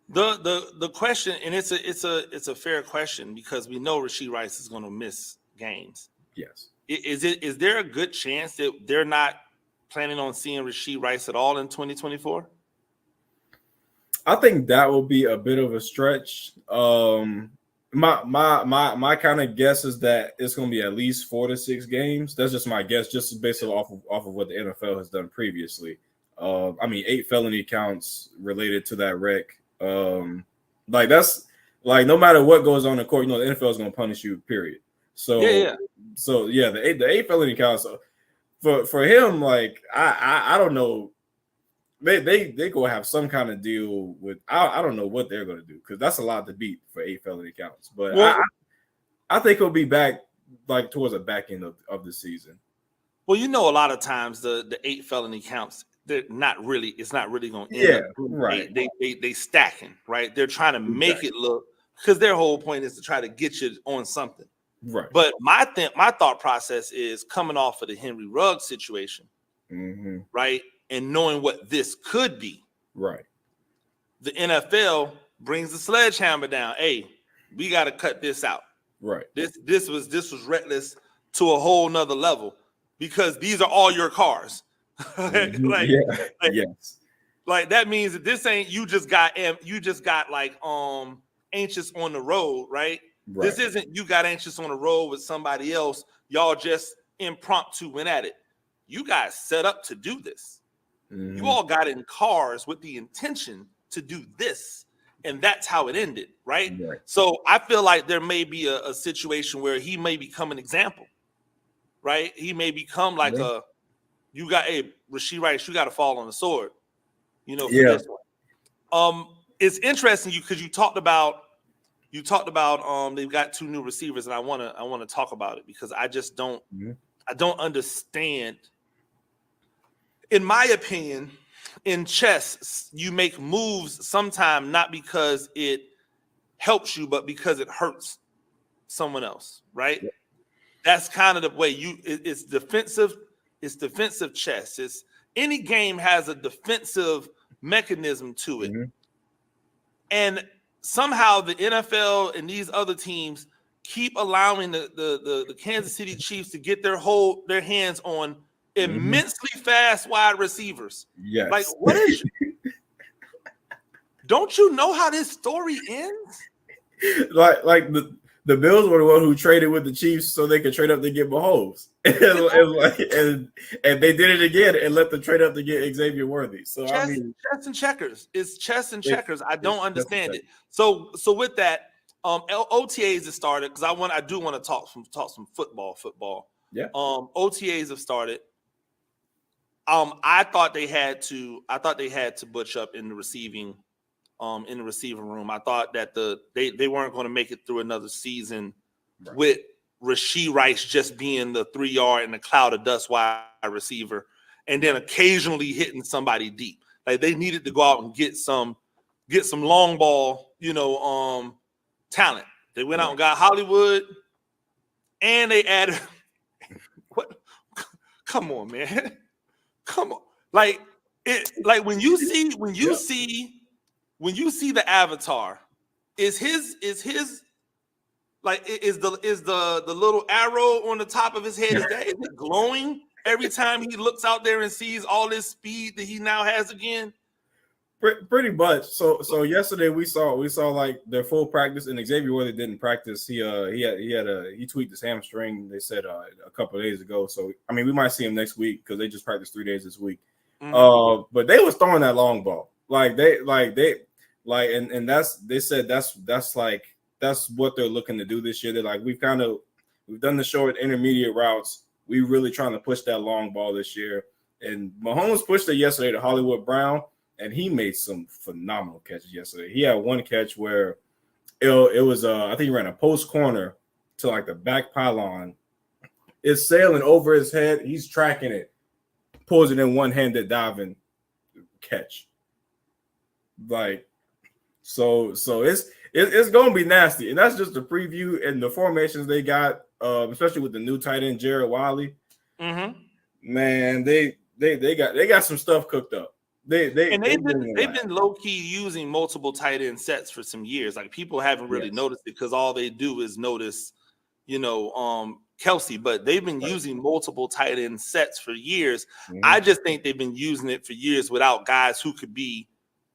The question, and it's a fair question, because we know Rashee Rice is gonna miss games. Yes. Is there a good chance that they're not planning on seeing Rashee Rice at all in 2024? I think that will be a bit of a stretch. My kind of guess is that it's going to be at least 4 to 6 games. That's just my guess, just based off of what the NFL has done previously. 8 felony counts related to that wreck. That's like no matter what goes on in court, the NFL is going to punish you. Period. So the 8 felony counts. For him, like I don't know. They gonna have some kind of deal with. I don't know what they're gonna do, because that's a lot to beat for 8 felony counts. But I think he'll be back like towards the back end of the season. Well, a lot of times the 8 felony counts, it's not really going to end up. Right. They stacking, right? They're trying to make it look, because their whole point is to try to get you on something. Right. But my thought process is coming off of the Henry Ruggs situation, right? And knowing what this could be. Right. The NFL brings the sledgehammer down. Hey, we got to cut this out. Right. This was reckless to a whole nother level, because these are all your cars. Yes. Like that means that this ain't you just got like anxious on the road, right? This isn't you got anxious on the road with somebody else. Y'all just impromptu went at it. You guys set up to do this. You all got in cars with the intention to do this, and that's how it ended, right? So I feel like there may be a situation where he may become an example, right? He may become like Rashee Rice, you got to fall on the sword. for this one. It's interesting because you talked about they've got 2 new receivers, and I want to talk about it because I just don't I don't understand. In my opinion, in chess, you make moves sometimes not because it helps you, but because it hurts someone else, right? Yeah. That's kind of the way it's defensive. It's defensive chess. It's any game has a defensive mechanism to it. And somehow the NFL and these other teams keep allowing the Kansas City Chiefs to get their hands on immensely fast wide receivers. Yes. Like, what is don't you know how this story ends? like the Bills were the one who traded with the Chiefs so they could trade up to get Mahomes. and they did it again and let them trade up to get Xavier Worthy. So chess and checkers. It's chess and checkers. I don't understand it. So with that, OTAs have started because I do want to talk some football. Yeah. OTAs have started. I thought they had to butch up in the receiving room. I thought that they weren't going to make it through another season with Rashee Rice just being the 3-yard and a cloud of dust wide receiver, and then occasionally hitting somebody deep. Like they needed to go out and get some long ball, talent. They went out and got Hollywood, and they added. What? Come on, man. Come on. Like when you see the avatar, is the little arrow on the top of his head, is it glowing every time he looks out there and sees all this speed that he now has again? Pretty much. So yesterday we saw like their full practice, and Xavier Worthy didn't practice. He tweaked his hamstring. They said a couple of days ago. So I mean, we might see him next week because they just practiced 3 days this week. But they was throwing that long ball, and they said that's what they're looking to do this year. They're like, we've done the short intermediate routes. We really trying to push that long ball this year. And Mahomes pushed it yesterday to Hollywood Brown. And he made some phenomenal catches yesterday. He had one catch where it was I think he ran a post corner to like the back pylon. It's sailing over his head. He's tracking it, pulls it in one-handed diving catch. Like so it's gonna be nasty. And that's just a preview and the formations they got, especially with the new tight end Jared Wiley. Man, they got some stuff cooked up. They've been low key using multiple tight end sets for some years. Like people haven't really noticed it because all they do is notice, Kelsey. But they've been using multiple tight end sets for years. I just think they've been using it for years without guys who could be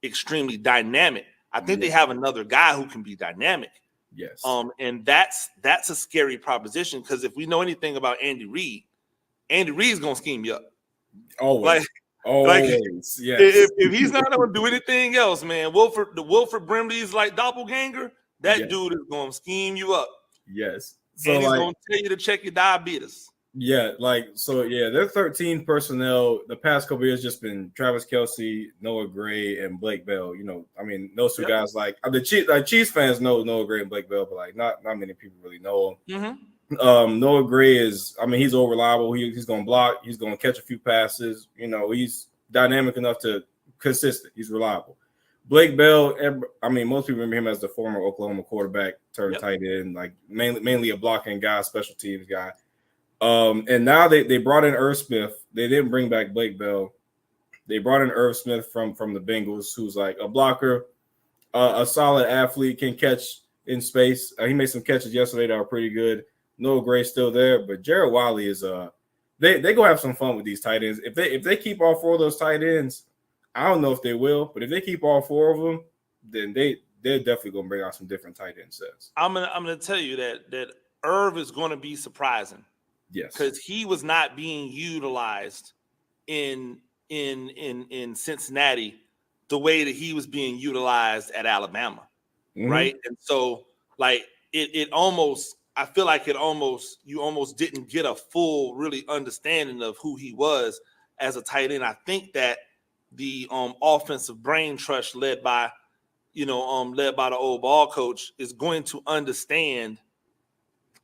extremely dynamic. I think they have another guy who can be dynamic. Yes. And that's a scary proposition because if we know anything about Andy Reid's gonna scheme you up. Always. Yes. If he's not going to do anything else, man, Wilford Brimley's like doppelganger. That dude is going to scheme you up. Yes. So and he's going to tell you to check your diabetes. Yeah, they're 13 personnel. The past couple of years just been Travis Kelce, Noah Gray, and Blake Bell. Those two guys. Like the Chiefs fans know Noah Gray and Blake Bell, but like not many people really know them. Noah Gray he's over reliable. He's going to block. He's going to catch a few passes. He's dynamic enough to consistent. He's reliable. Blake Bell, most people remember him as the former Oklahoma quarterback turned tight end, like mainly a blocking guy, special teams guy. And now they brought in Irv Smith. They didn't bring back Blake Bell. They brought in Irv Smith from the Bengals, who's like a blocker, a solid athlete, can catch in space. He made some catches yesterday that were pretty good. Noah Gray's still there, but Jared Wiley is they gonna have some fun with these tight ends. If they keep all 4 of those tight ends, I don't know if they will, but if they keep all 4 of them, then they're definitely gonna bring out some different tight end sets. I'm gonna tell you that Irv is gonna be surprising. Yes, because he was not being utilized in Cincinnati the way that he was being utilized at Alabama, right? And so like it almost. I feel like you almost didn't get a full really understanding of who he was as a tight end. I think that the offensive brain trust led by the old ball coach is going to understand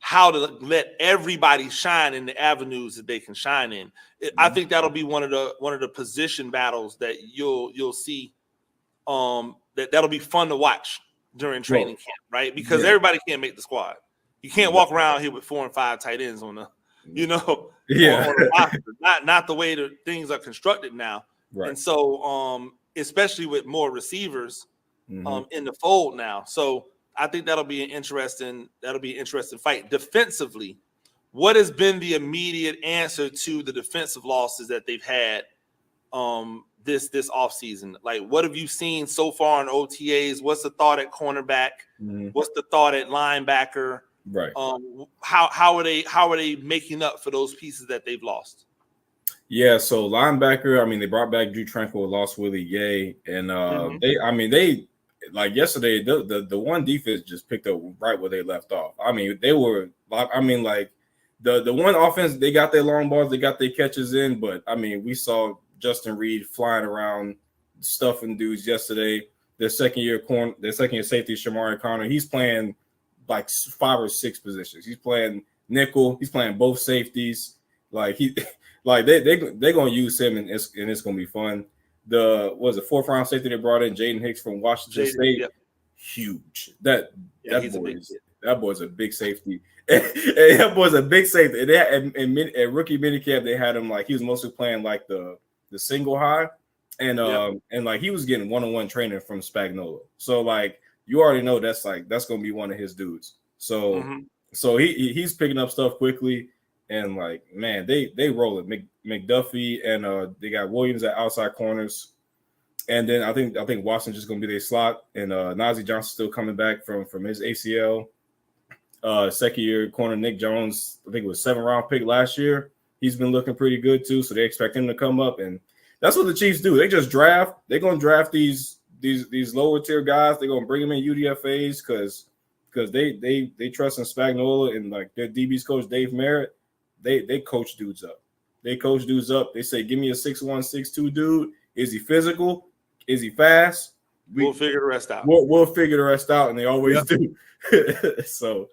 how to let everybody shine in the avenues that they can shine in. I think that'll be one of the position battles that you'll see. That'll be fun to watch during training camp, right? Because everybody can't make the squad. You can't walk around here with 4 and 5 tight ends on the, on a roster. Not the way that things are constructed now. Right. And so, especially with more receivers in the fold now. So I think that'll be an interesting fight. Defensively, what has been the immediate answer to the defensive losses that they've had this offseason? Like, what have you seen so far in OTAs? What's the thought at cornerback? What's the thought at linebacker? Right. How are they making up for those pieces that they've lost? Yeah, so linebacker, I mean, they brought back Drew Tranquil, lost Willie Gay, and they like yesterday, the one defense just picked up right where they left off. I mean, they were, I mean, like the one offense, they got their long balls, they got their catches in, but I mean, we saw Justin Reed flying around, stuffing dudes yesterday. Their second year safety, Shamari Connor, he's playing like 5 or 6 positions. He's playing nickel, he's playing both safeties. Like they're gonna use him, and it's gonna be fun. The 4th round safety they brought in, Jaden Hicks from Washington State, huge. That boy's a big safety. That boy's a big safety. And at rookie minicamp, they had him like he was mostly playing like the single high, and like he was getting one-on-one training from Spagnuolo. So like you already know that's gonna be one of his dudes. So so he's picking up stuff quickly. And like, man, they roll it. McDuffie and they got Williams at outside corners, and then I think Watson's just gonna be their slot, and Najee Johnson still coming back from his ACL. Second year corner Nick Jones, I think it was 7th round pick last year. He's been looking pretty good too, so they expect him to come up, and that's what the Chiefs do. They just draft. They're gonna draft these lower tier guys. They're gonna bring them in UDFAs because they trust in Spagnuolo and like their DB's coach Dave Merritt. They coach dudes up. They say, give me a 6'1", 6'2" dude. Is he physical? Is he fast? We'll figure the rest out. We'll figure the rest out, and they always do. So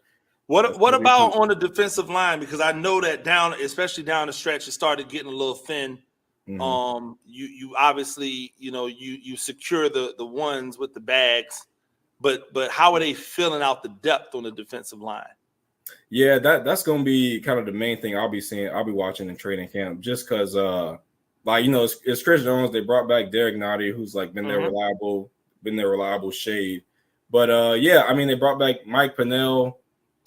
what about on the defensive line? Because I know that especially down the stretch, it started getting a little thin. You obviously, you secure the ones with the bags, but how are they filling out the depth on the defensive line? Yeah, that's gonna be kind of the main thing I'll be watching in training camp, just because it's Chris Jones. They brought back Derek Nottie, who's like been their reliable shade. But I mean, they brought back Mike Pennell,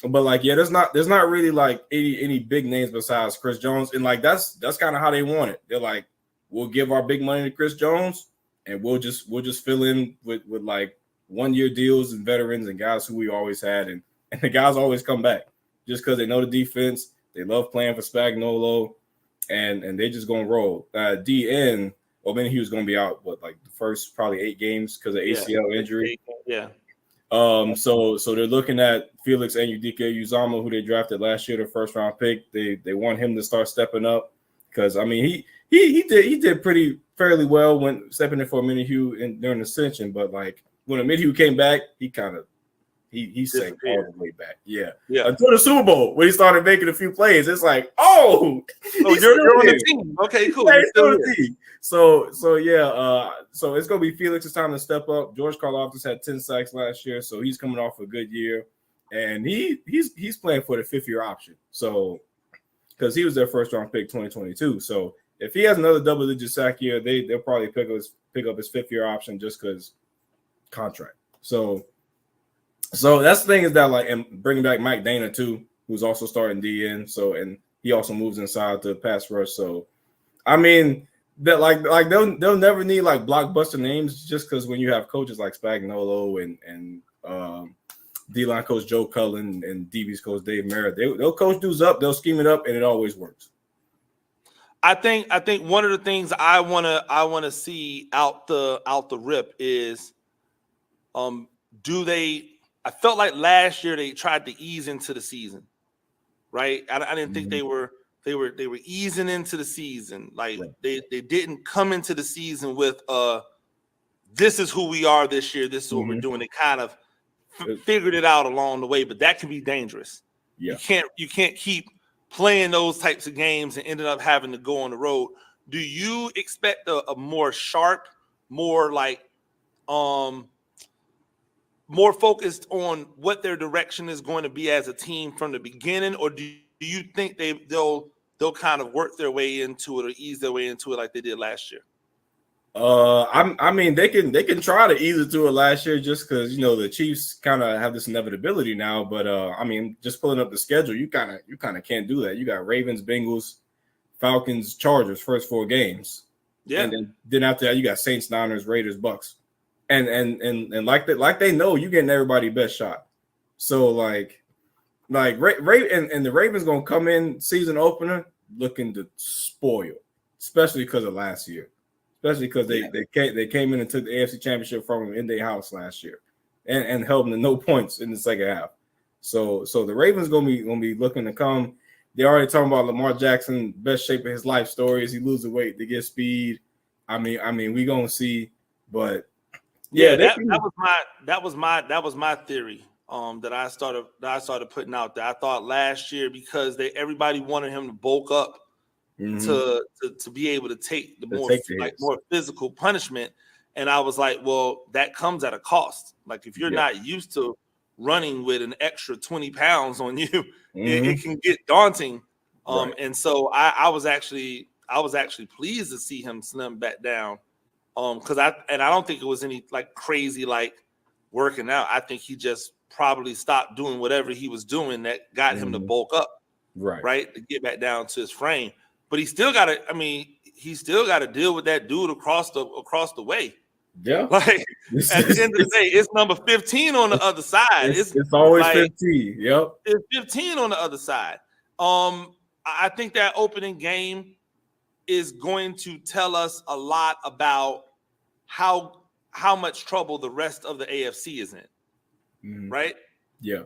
but like there's not really like any big names besides Chris Jones, and like that's kind of how they want it. They're like, we'll give our big money to Chris Jones, and we'll just fill in with like 1-year deals and veterans and guys who we always had, and the guys always come back just because they know the defense. They love playing for Spagnuolo, and they just gonna roll. DN, well, then he was gonna be out the first probably 8 games because of ACL injury. Yeah. So they're looking at Felix Anudike-Uzomah, who they drafted last year, their 1st round pick. They want him to start stepping up because I mean he did fairly well when stepping in for Minihue during the ascension, but like when Minihue came back, he kind of he sank all the way back. Yeah. Until the Super Bowl when he started making a few plays, it's like, you're on the team. Okay, cool. Yeah, he's still on the team. So it's gonna be Felix's time to step up. George Karlaftis had 10 sacks last year, so he's coming off a good year, and he's playing for the 5th-year option. So because he was their 1st round pick 2022. So if he has another double-digit sack year, they'll probably pick up his 5th-year option just because contract. So that's the thing is that and bringing back Mike Dana too, who's also starting DN. So and he also moves inside to pass rush. So I mean that like they'll never need like blockbuster names just because when you have coaches like Spagnuolo and D-line coach Joe Cullen and DB's coach Dave Merritt, they'll coach dudes up, they'll scheme it up, and it always works. I think one of the things I wanna see out the rip is I felt like last year they tried to ease into the season, right? I didn't think they were they were easing into the season. Like they didn't come into the season with this is who we are this year. This is what we're doing. They kind of figured it out along the way, but that can be dangerous. Yeah. You can't keep playing those types of games and ended up having to go on the road. Do you expect a more sharp, more like more focused on what their direction is going to be as a team from the beginning, or do you think they'll kind of work their way into it or ease their way into it like they did last year? I mean, they can try to ease it to it last year just because the Chiefs kind of have this inevitability now. But I mean, just pulling up the schedule, you kind of can't do that. You got Ravens, Bengals, Falcons, Chargers first 4 games, and then after that you got Saints, Niners, Raiders, Bucks, and like they know you getting everybody best shot. So like and the Ravens gonna come in season opener looking to spoil, especially because of last year. Especially because they came in and took the AFC Championship from them in their house last year, and held them to no points in the second half. So the Ravens gonna be looking to come. They already talking about Lamar Jackson, best shape of his life story is he loses weight to get speed. I mean we gonna see, but that was my theory. That I started putting out there. I thought last year because everybody wanted him to bulk up. To be able to take the more physical punishment, and I was like, well, that comes at a cost. Like if you're not used to running with an extra 20 pounds on you, it can get daunting. And so I was actually pleased to see him slim back down. Because I don't think it was any like crazy like working out. I think he just probably stopped doing whatever he was doing that got him to bulk up, right, to get back down to his frame. But he still got to deal with that dude across the way. Yeah. Like at the end of the day, it's number 15 on the other side. It's always like, 15. Yep. It's 15 on the other side. I think that opening game is going to tell us a lot about how much trouble the rest of the AFC is in. Right? Yeah.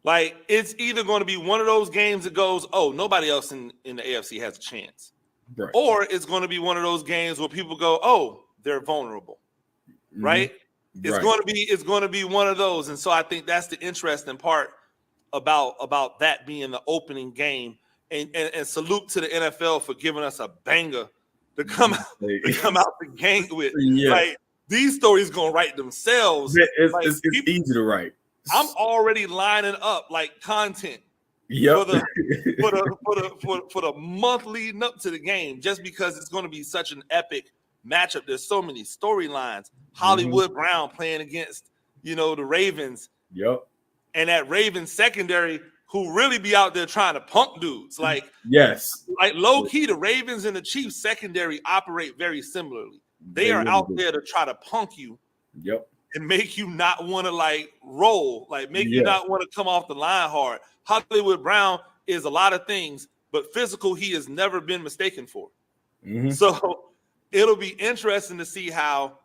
Like, it's either going to be one of those games that goes, oh, nobody else in the AFC has a chance. Right. Or it's going to be one of those games where people go, oh, they're vulnerable. Right? It's going to be one of those. And so I think that's the interesting part about that being the opening game. And salute to the NFL for giving us a banger to come out the game with. Yeah. Like, these stories going to write themselves. It's easy to write. I'm already lining up like content for the month leading up to the game, just because it's going to be such an epic matchup. There's so many storylines. Hollywood Brown playing against the Ravens. Yep. And that Ravens secondary who really be out there trying to punk dudes. Like like low key, the Ravens and the Chiefs secondary operate very similarly. They are out there to try to punk you. Yep. And make you not want to like roll, like make you not want to come off the line hard. Hollywood Brown is a lot of things, but physical he has never been mistaken for. So it'll be interesting to see how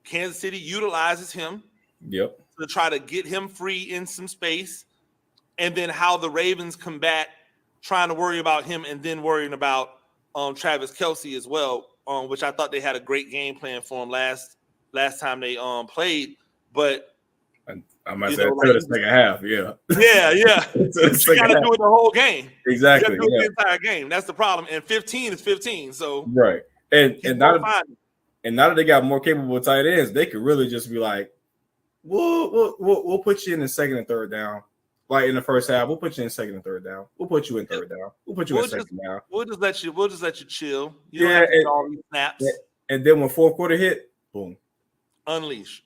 Kansas City utilizes him to try to get him free in some space, and then how the Ravens combat trying to worry about him and then worrying about Travis Kelce as well, which I thought they had a great game plan for him last time they played, but I might say until the second half, you got to do it the whole game. Exactly, you got to do the entire game. That's the problem. And 15 is 15, so and now that they got more capable tight ends, they could really just be like, we'll put you in the second and third down. Like in the first half, we'll put you in second and third down. We'll put you in third down. We'll put you in second down. We'll just let you chill. You don't have to get all these snaps. And then when fourth quarter hit, boom. Unleash.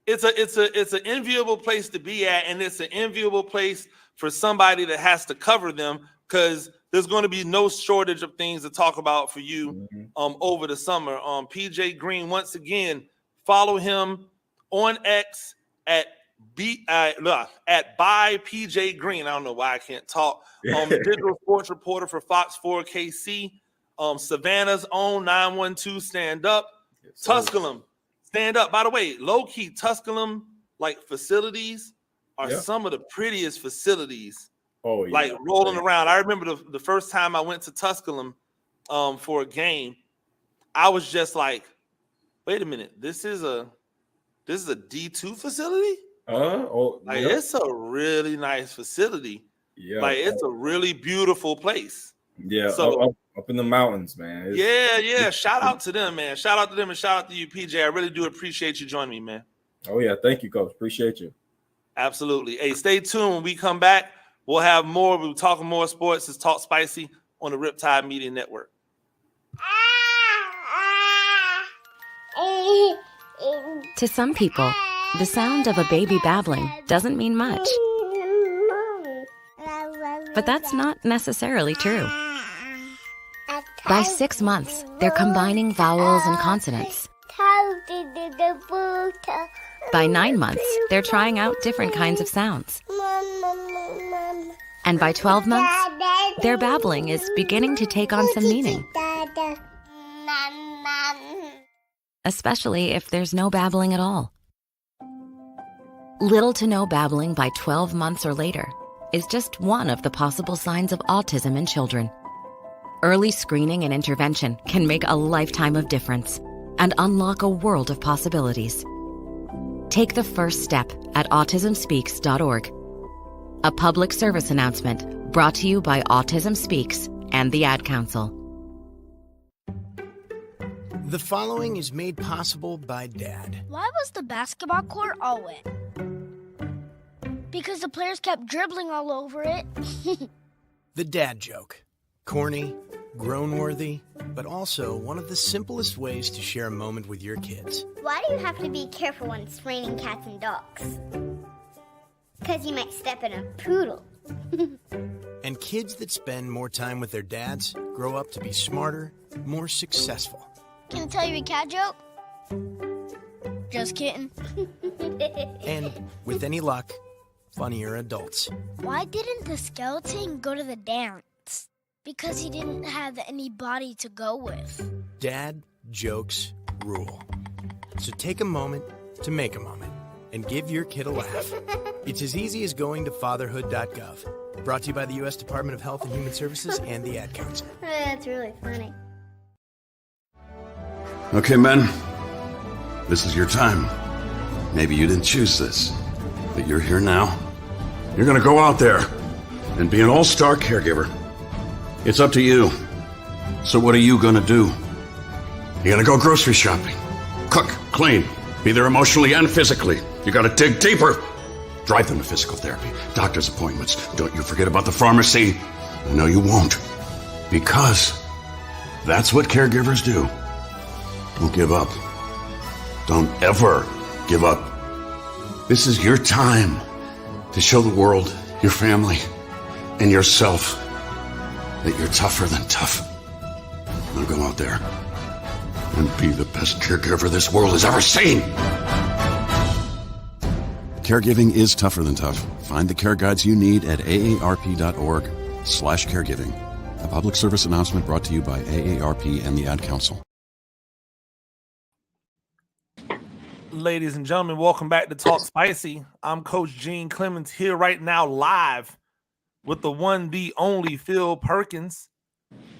It's an enviable place to be at, and it's an enviable place for somebody that has to cover them, because there's going to be no shortage of things to talk about for you over the summer. PJ Green, once again, follow him on X at by PJ Green. I don't know why I can't talk. Digital sports reporter for Fox 4 KC. Savannah's own 912 Stand Up. Tusculum, stand up. By the way, low-key Tusculum like facilities are some of the prettiest facilities Oh, yeah. Like rolling around. I remember the first time I went to Tusculum for a game, I was just like, wait a minute, this is a D2 facility? Like, yep. it's a really nice facility. Yeah. Like, it's a really beautiful place. Yeah, So up in the mountains, man. Yeah. Shout out to them, man. Shout out to them and shout out to you, PJ. I really do appreciate you joining me, man. Oh, yeah. Thank you, Coach. Appreciate you. Absolutely. Hey, stay tuned. When we come back, we'll have more. We'll be talking more sports. It's Talk Spicy on the Riptide Media Network. To some people, the sound of a baby babbling doesn't mean much. But that's not necessarily true. By 6 months, they're combining vowels and consonants. By 9 months, they're trying out different kinds of sounds. And by 12 months, their babbling is beginning to take on some meaning. Especially if there's no babbling at all. Little to no babbling by 12 months or later is just one of the possible signs of autism in children. Early screening and intervention can make a lifetime of difference and unlock a world of possibilities. Take the first step at autismspeaks.org. A public service announcement brought to you by Autism Speaks and the Ad Council. The following is made possible by Dad. Why was the basketball court all wet? Because the players kept dribbling all over it. The dad joke. Corny, grown-worthy, but also one of the simplest ways to share a moment with your kids. Why do you have to be careful when it's raining cats and dogs? Because you might step in a poodle. And kids that spend more time with their dads grow up to be smarter, more successful. Can I tell you a cat joke? Just kidding. And with any luck, funnier adults. Why didn't the skeleton go to the dance? Because he didn't have any body to go with. Dad jokes rule. So take a moment to make a moment and give your kid a laugh. It's as easy as going to fatherhood.gov. Brought to you by the U.S. Department of Health and Human Services and the Ad Council. That's really funny. Okay, men, this is your time. Maybe you didn't choose this, but you're here now. You're gonna go out there and be an all-star caregiver. It's up to you. So what are you gonna do? You're gonna go grocery shopping, cook, clean, be there emotionally and physically. You gotta dig deeper. Drive them to physical therapy, doctor's appointments. Don't you forget about the pharmacy. No, you won't. Because that's what caregivers do. Don't give up. Don't ever give up. This is your time to show the world, your family, and yourself that you're tougher than tough. Now go out there and be the best caregiver this world has ever seen. Caregiving is tougher than tough. Find the care guides you need at aarp.org/caregiving. A public service announcement brought to you by AARP and the Ad Council. Ladies and gentlemen, welcome back to Talk Spicy. I'm Coach Gene Clemens here right now live with the one, the only Phil Perkins.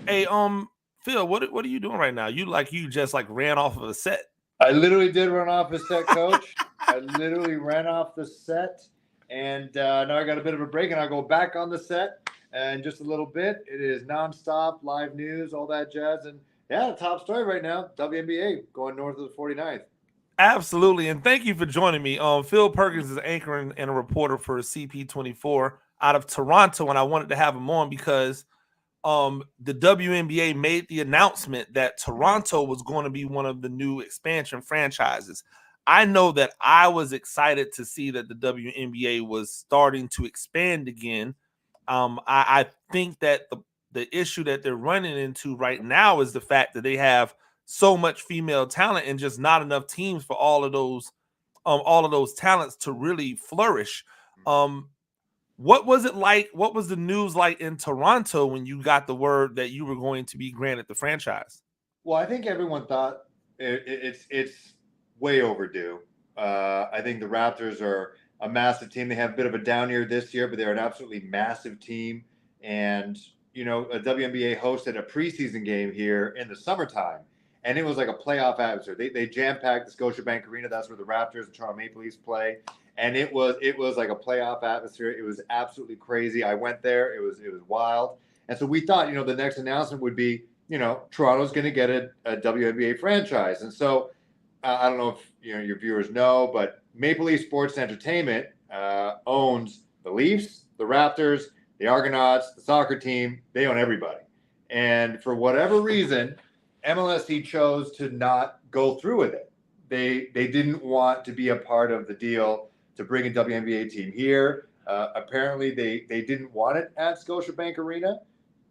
Hey, Phil, what are you doing right now? You just ran off of a set. I literally did run off a set, Coach. I literally ran off the set, and now I got a bit of a break, and I'll go back on the set in just a little bit. It is nonstop, live news, all that jazz, and yeah, the top story right now, WNBA going north of the 49th. Absolutely, and thank you for joining me. Phil Perkins is anchoring and a reporter for CP24 out of Toronto, and I wanted to have him on because the WNBA made the announcement that Toronto was going to be one of the new expansion franchises. I know that I was excited to see that the WNBA was starting to expand again. I think that the issue that they're running into right now is the fact that they have so much female talent and just not enough teams for all of those talents to really flourish. What was it like? What was the news like in Toronto when you got the word that you were going to be granted the franchise? Well, I think everyone thought it's way overdue. I think the Raptors are a massive team. They have a bit of a down year this year, but they're an absolutely massive team. And, a WNBA hosted a preseason game here in the summertime, and it was like a playoff atmosphere. They jam-packed the Scotiabank Arena. That's where the Raptors and Toronto Maple Leafs play. And it was like a playoff atmosphere. It was absolutely crazy. I went there. It was wild. And so we thought, the next announcement would be, Toronto's going to get a WNBA franchise. And so I don't know if your viewers know, but Maple Leaf Sports and Entertainment owns the Leafs, the Raptors, the Argonauts, the soccer team. They own everybody. And for whatever reason, MLSE chose to not go through with it. They didn't want to be a part of the deal to bring a WNBA team here. Apparently, they didn't want it at Scotiabank Arena,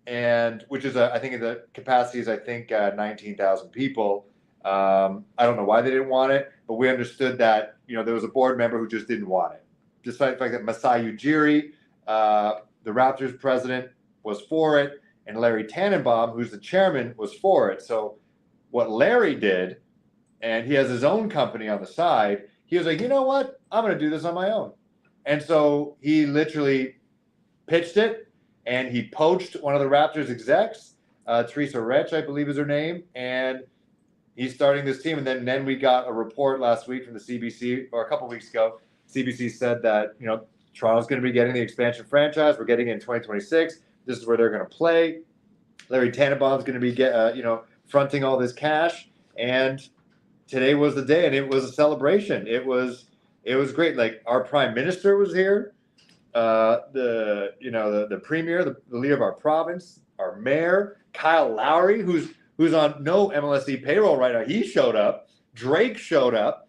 and which is I think the capacity is 19,000 people. I don't know why they didn't want it, but we understood that there was a board member who just didn't want it. Despite the fact that Masai Ujiri, the Raptors president, was for it, and Larry Tannenbaum, who's the chairman, was for it. So what Larry did, and he has his own company on the side, he was like, you know what? I'm going to do this on my own. And so he literally pitched it, and he poached one of the Raptors execs, Teresa Rech, I believe is her name, and he's starting this team. And then we got a report last week from the CBC, or a couple weeks ago. CBC said that, Toronto's going to be getting the expansion franchise. We're getting it in 2026. This is where they're going to play. Larry Tannenbaum's going to be fronting all this cash. And today was the day, and it was a celebration. It was great. Like, our prime minister was here, the premier, the leader of our province, our mayor, Kyle Lowry, who's on no MLSE payroll right now. He showed up. Drake showed up.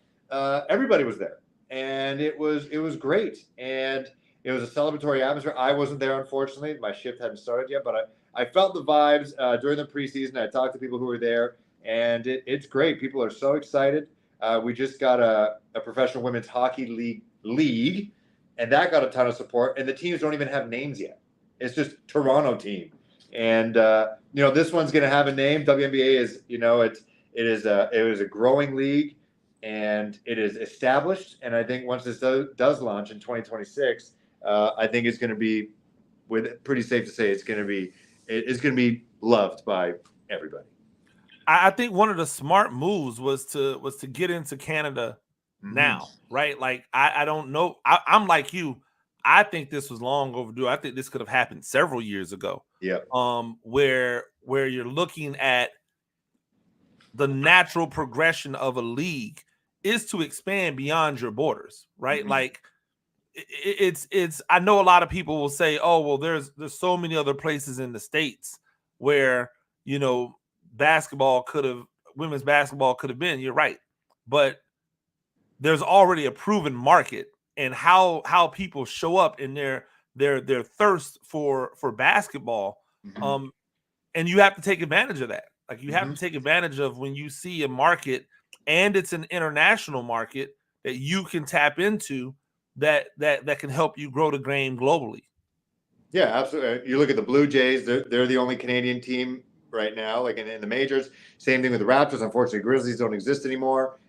Everybody was there, and it was great. And it was a celebratory atmosphere. I wasn't there, unfortunately. My shift hadn't started yet, but I felt the vibes during the preseason. I talked to people who were there, and it's great. People are so excited. We just got a professional women's hockey league, and that got a ton of support. And the teams don't even have names yet. It's just Toronto team. And this one's going to have a name. WNBA is, it is a growing league, and it is established. And I think once this does launch in 2026, I think it's going to be, pretty safe to say, it's going to be loved by everybody. I think one of the smart moves was to get into Canada now, right? Like, I don't know. I'm like you. I think this was long overdue. I think this could have happened several years ago. Yeah. Where you're looking at the natural progression of a league is to expand beyond your borders, right? Like, it's I know a lot of people will say, oh, well, there's so many other places in the States where, women's basketball could have been. You're right. But there's already a proven market, and how people show up in their thirst for basketball. And you have to take advantage of that. Like, you have to take advantage of when you see a market, and it's an international market that you can tap into, that can help you grow the game globally. Yeah, absolutely. You look at the Blue Jays; they're the only Canadian team right now, like in the majors. Same thing with the Raptors. Unfortunately, Grizzlies don't exist anymore.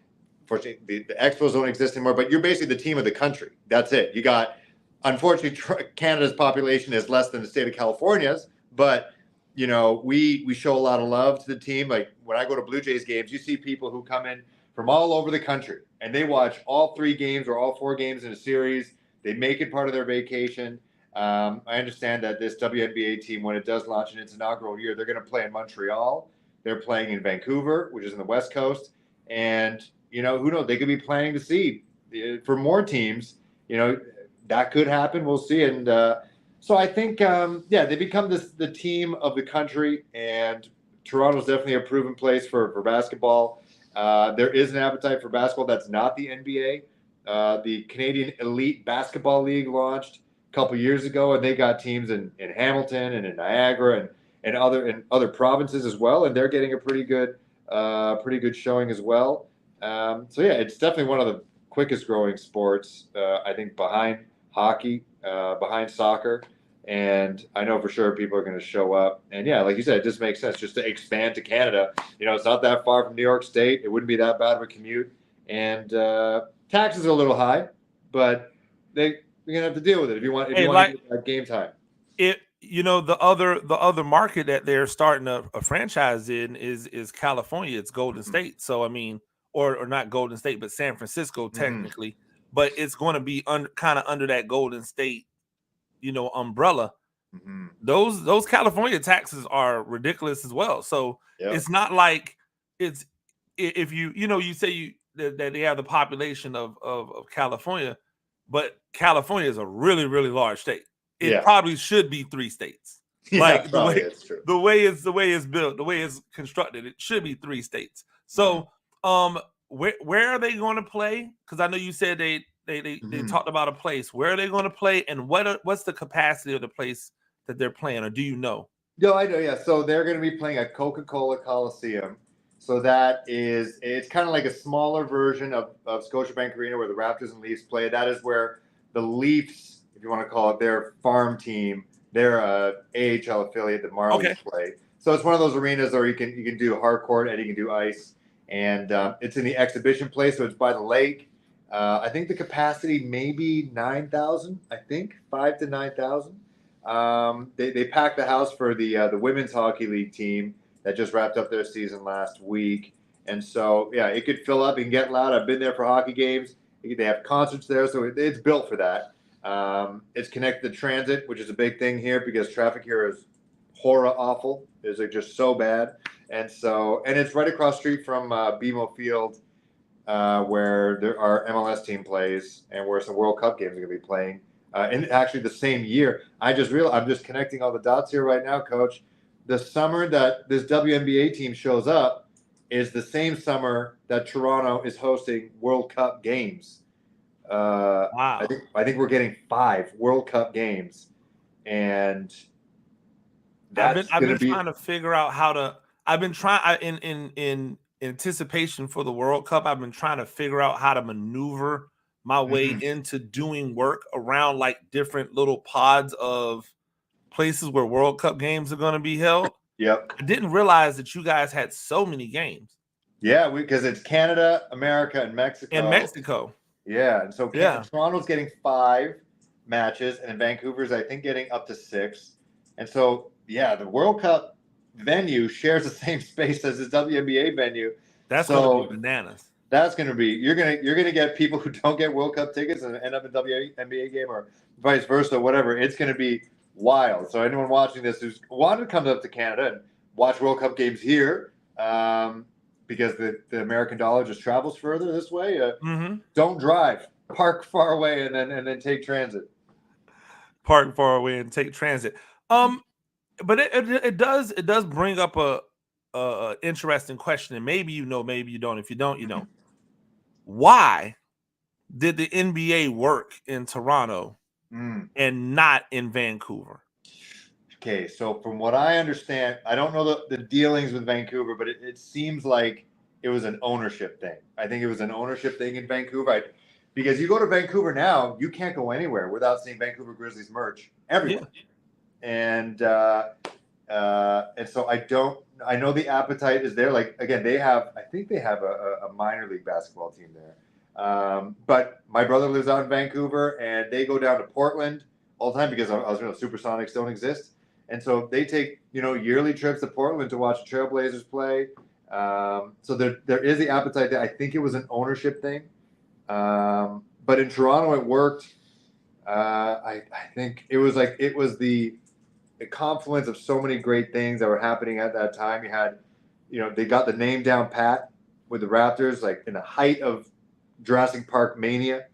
Unfortunately, the Expos don't exist anymore. But you're basically the team of the country. That's it. You got, unfortunately, Canada's population is less than the state of California's, but we show a lot of love to the team. Like, when I go to Blue Jays games, you see people who come in from all over the country, and they watch all 3 games or all 4 games in a series. They make it part of their vacation. I understand that this WNBA team, when it does launch in its inaugural year, they're going to play in Montreal. They're playing in Vancouver, which is in the West Coast. And, who knows? They could be planning to see for more teams. That could happen. We'll see. And so I think, they become the team of the country. And Toronto's definitely a proven place for basketball. There is an appetite for basketball that's not the NBA. The Canadian Elite Basketball League launched a couple years ago, and they got teams in Hamilton and in Niagara and other provinces as well, and they're getting a pretty good showing as well. It's definitely one of the quickest growing sports, I think, behind hockey, behind soccer. And I know for sure people are going to show up. And yeah, like you said, it just makes sense just to expand to Canada. It's not that far from New York State. It wouldn't be that bad of a commute. And taxes are a little high, but you're gonna have to deal with it if you want. If you want to get game time. The other market that they're starting a franchise in is California. It's Golden State. So I mean, or not Golden State, but San Francisco technically. But it's going to be kind of under that Golden State, umbrella. Those California taxes are ridiculous as well. So it's not like it's if you say that they have the population of California, but California is a really, really large state. It probably should be 3 states. Like the way it's built, the way it's constructed, it should be 3 states. So where are they going to play? Because I know you said they talked about a place. Where are they going to play, and what's the capacity of the place that they're playing, or do you know? No, I know. Yeah, so they're going to be playing at Coca-Cola Coliseum. So it's kind of like a smaller version of Scotiabank Arena where the Raptors and Leafs play. That is where the Leafs, if you want to call it their farm team, their AHL affiliate, the Marlies play. So it's one of those arenas where you can do hard court and you can do ice. And it's in the exhibition place, so it's by the lake. I think the capacity may be 9,000. I think 5,000 to 9,000. They packed the house for the women's hockey league team that just wrapped up their season last week, and so it could fill up and get loud. I've been there for hockey games. They have concerts there, so it's built for that. It's connected to transit, which is a big thing here because traffic here is horror awful. It's like just so bad, and it's right across the street from BMO Field, where our MLS team plays, and where some World Cup games are going to be playing. And actually, the same year, I'm just connecting all the dots here right now, Coach. The summer that this WNBA team shows up is the same summer that Toronto is hosting World Cup games. Wow! I think we're getting 5 World Cup games, and I've been trying to figure out how to. I've been trying in anticipation for the World Cup. I've been trying to figure out how to maneuver my way into doing work around like different little pods of places where World Cup games are going to be held. Yep. I didn't realize that you guys had so many games. Yeah, because it's Canada, America, and Mexico. Yeah, and so Toronto's getting 5 matches, and Vancouver's, I think, getting up to 6. And so, the World Cup venue shares the same space as this WNBA venue. That's going to be bananas. That's going to be you're gonna get people who don't get World Cup tickets and end up in WNBA game or vice versa, whatever. It's going to be wild. So anyone watching this who's wanted to come up to Canada and watch World Cup games here, because the American dollar just travels further this way. Don't drive. Park far away and then take transit. Park far away and take transit. But it does bring up a interesting question, and maybe you know, maybe you don't. If you don't, you know. Why did the NBA work in Toronto and not in Vancouver? Okay, so from what I understand, I don't know the dealings with Vancouver, but it seems like it was an ownership thing. I think it was an ownership thing in Vancouver. Because you go to Vancouver now, you can't go anywhere without seeing Vancouver Grizzlies merch everywhere. Yeah. And so I know the appetite is there. Like, again, I think they have a minor league basketball team there. But my brother lives out in Vancouver, and they go down to Portland all the time because Supersonics don't exist. And so they take, yearly trips to Portland to watch the Trailblazers play. So there is the appetite there. I think it was an ownership thing. But in Toronto, it worked. I think it was the confluence of so many great things that were happening at that time. You had, they got the name down pat with the Raptors, like in the height of Jurassic Park mania.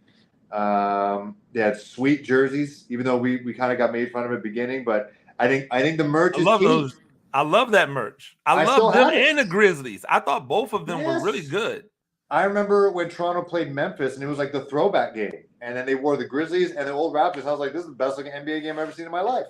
They had sweet jerseys, even though we kind of got made fun of at the beginning. But I think the merch is key. I love that merch. I love them and the Grizzlies. I thought both of them were really good. I remember when Toronto played Memphis, and it was like the throwback game. And then they wore the Grizzlies and the old Raptors. I was like, this is the best looking NBA game I've ever seen in my life.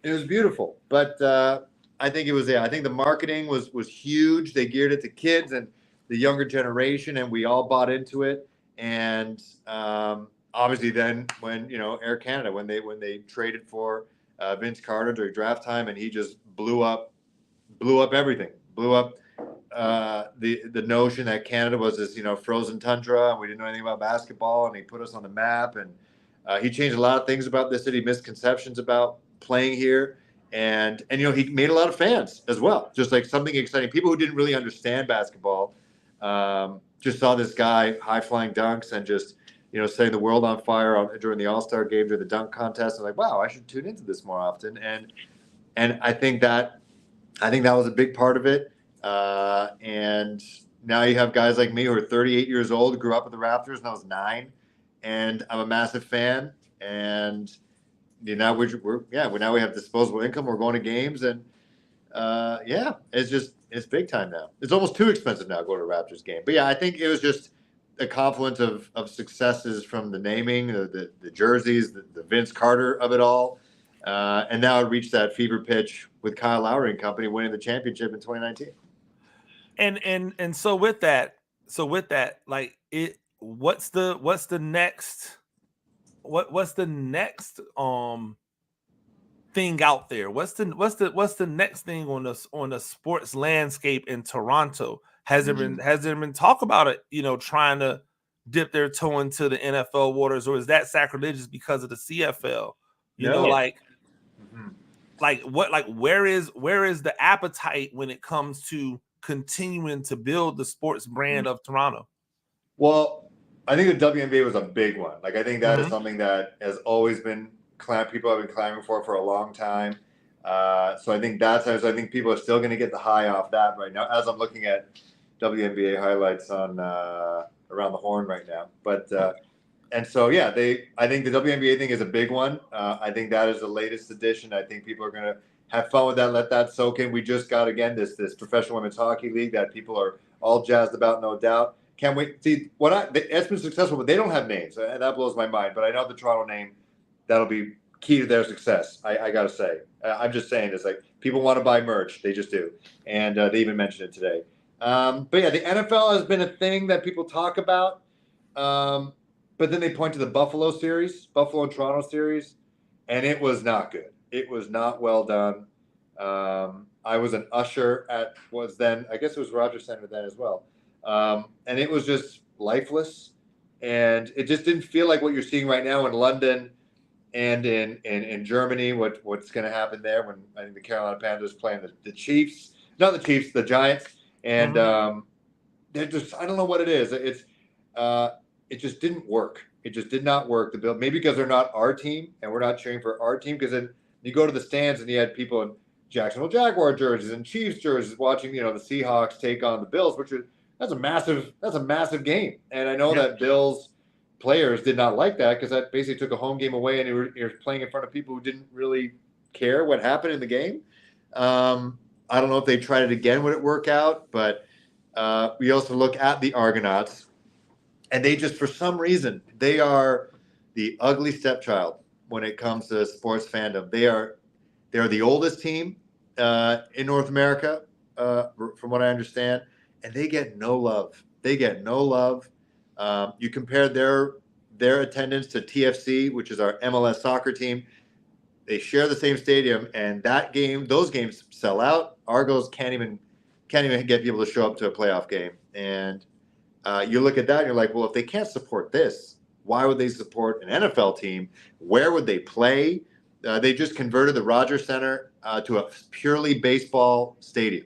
It was beautiful. But I think it was I think the marketing was huge. They geared it to kids and the younger generation, and we all bought into it. And obviously then when, Air Canada, when they traded for Vince Carter during draft time, and he just blew up everything. Blew up the notion that Canada was this, frozen tundra, and we didn't know anything about basketball, and he put us on the map. And He changed a lot of things about the city, misconceptions about playing here. And he made a lot of fans as well, just like something exciting. People who didn't really understand basketball just saw this guy high-flying dunks and just, setting the world on fire during the All-Star game, during the dunk contest. And like, wow, I should tune into this more often. And I think that was a big part of it. And now you have guys like me who are 38 years old, grew up with the Raptors when I was 9, and I'm a massive fan. And now we have disposable income. We're going to games, and it's big time now. It's almost too expensive now to go to a Raptors game. But yeah, I think it was just a confluence of successes from the naming, the jerseys, the Vince Carter of it all, and now it reached that fever pitch with Kyle Lowry and company winning the championship in 2019. And so with that, like what's the next thing out there? What's the next thing on the sports landscape in Toronto? Has there been talk about it, trying to dip their toe into the NFL waters, or is that sacrilegious because of the CFL? Where is the appetite when it comes to continuing to build the sports brand of Toronto? Well, I think the WNBA was a big one. Like, I think that is something that has always been people have been clamoring for a long time. So I think I think people are still going to get the high off that right now, as I'm looking at WNBA highlights on Around the Horn right now. But and so I think the WNBA thing is a big one. I think that is the latest edition. I think people are going to have fun with that, let that soak in. We just got this professional women's hockey league that people are all jazzed about, no doubt. Can't wait. See, it's been successful, but they don't have names, and that blows my mind. But I know the Toronto name, that'll be key to their success. I got to say. I'm just saying this. Like, people want to buy merch. They just do. And they even mentioned it today. But yeah, the NFL has been a thing that people talk about. But then they point to the Buffalo and Toronto series, and it was not good. It was not well done. I was an usher I guess it was Rogers Center then as well. And it was just lifeless. And it just didn't feel like what you're seeing right now in London and in Germany, what's going to happen there when I think the Carolina Panthers playing the Chiefs, not the Chiefs, the Giants. And they're just, I don't know what it is. It just didn't work. It just did not work. The Bill, maybe because they're not our team and we're not cheering for our team. Because then you go to the stands and you had people in Jacksonville Jaguar jerseys and Chiefs jerseys watching, the Seahawks take on the Bills, that's a massive game. And I know that Bills players did not like that because that basically took a home game away and you're playing in front of people who didn't really care what happened in the game. I don't know if they tried it again, would it work out? But we also look at the Argonauts, and they just, for some reason, they are the ugly stepchild when it comes to sports fandom. They're the oldest team in North America, from what I understand, and they get no love. You compare their attendance to TFC, which is our MLS soccer team. They share the same stadium, and those games sell out. Argos can't even get people to show up to a playoff game. And you look at that, and you're like, well, if they can't support this, why would they support an NFL team? Where would they play? They just converted the Rogers Center to a purely baseball stadium.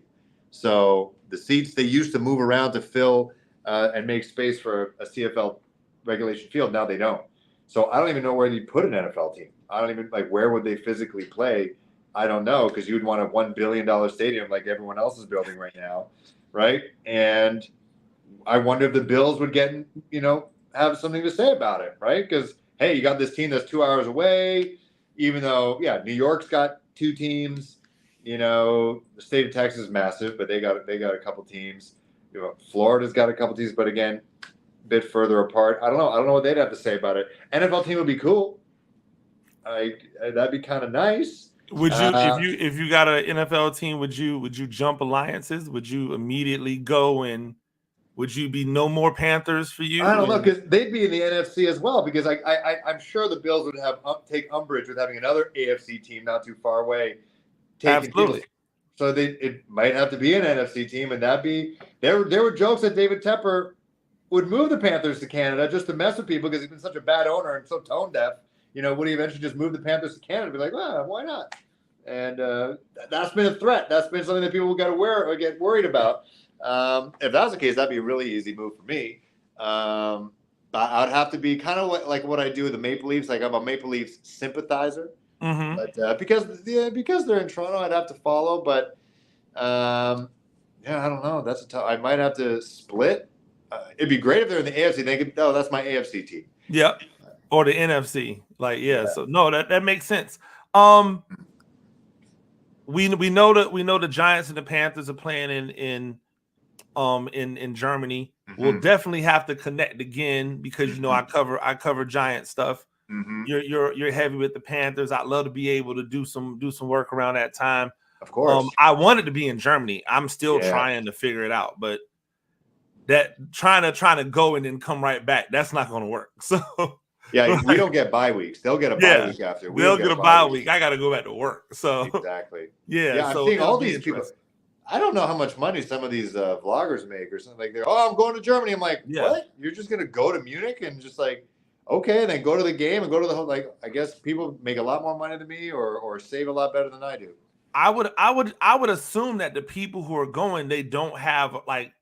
So the seats they used to move around to fill and make space for a CFL regulation field, now they don't. So I don't even know where you put an NFL team. I don't even, where would they physically play? I don't know, because you'd want a $1 billion stadium like everyone else is building right now, right? And I wonder if the Bills would get, have something to say about it, right? Because, hey, you got this team that's 2 hours away, even though, New York's got 2 teams. The state of Texas is massive, but they got a couple teams. Florida's got a couple teams, but again, a bit further apart. I don't know what they'd have to say about it. NFL team would be cool. That'd be kind of nice. Would you, if you got an NFL team, would you jump alliances? Would you immediately go and would you be no more Panthers for you? I don't know, because they'd be in the NFC as well. Because I'm sure the Bills would take umbrage with having another AFC team not too far away. Absolutely. So it might have to be an NFC team, and there were jokes that David Tepper would move the Panthers to Canada just to mess with people because he's been such a bad owner and so tone deaf would he eventually just move the Panthers to Canada? Be like, well, why not? And that's been a threat. That's been something that people got to get worried about. If that was the case, that'd be a really easy move for me. I'd have to be kind of like what I do with the Maple Leafs. Like I'm a Maple Leafs sympathizer, but because they're in Toronto, I'd have to follow. But I don't know. That's a tough. I might have to split. It'd be great if they're in the AFC. They could. Oh, that's my AFC team. Yep. Or the NFC. So no, that makes sense. We know the Giants and the Panthers are playing in Germany. We'll definitely have to connect again because I cover Giant stuff. You're heavy with the Panthers. I'd love to be able to do some work around that time. Of course. I wanted to be in Germany. I'm still trying to figure it out, but that trying to go and then come right back, that's not going to work. So we don't get bye weeks. They'll get a bye week after. They'll get a bye week. I got to go back to work. So exactly. I'm seeing all these people. I don't know how much money some of these vloggers make or something like that. Oh, I'm going to Germany. I'm like, what? You're just going to go to Munich and just like, okay, and then go to the game and go to the like. I guess people make a lot more money than me or save a lot better than I do. I would assume that the people who are going, they don't have like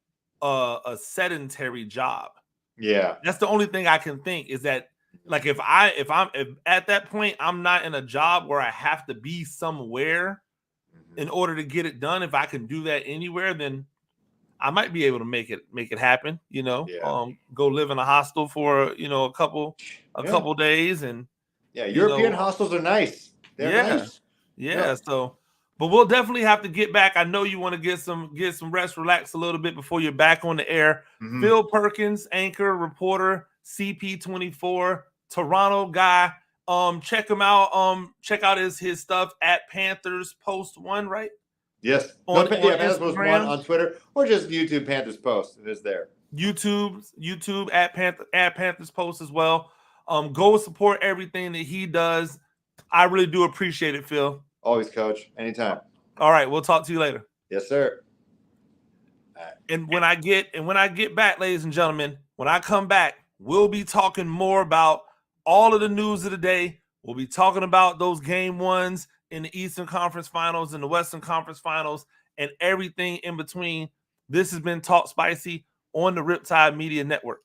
a sedentary job. Yeah, that's the only thing I can think is that. Like if at that point I'm not in a job where I have to be somewhere in order to get it done, if I can do that anywhere, then I might be able to make it happen. Go live in a hostel for a couple days and European hostels are nice. They're nice. So, but we'll definitely have to get back. I know you want to get some rest, relax a little bit before you're back on the air. Phil Perkins, anchor, reporter, CP24, Toronto guy. Check him out. Check out his stuff at Panthers Post 1, right? Yes. Panthers Post 1 on Twitter or just YouTube Panthers Post. It is there. YouTube at Panthers Post as well. Go support everything that he does. I really do appreciate it, Phil. Always, Coach. Anytime. All right, we'll talk to you later. Yes, sir. And when I get back, ladies and gentlemen, when I come back, we'll be talking more about all of the news of the day. We'll be talking about those game ones in the Eastern Conference Finals and the Western Conference Finals and everything in between. This has been Talk Spicy on the Riptide Media Network.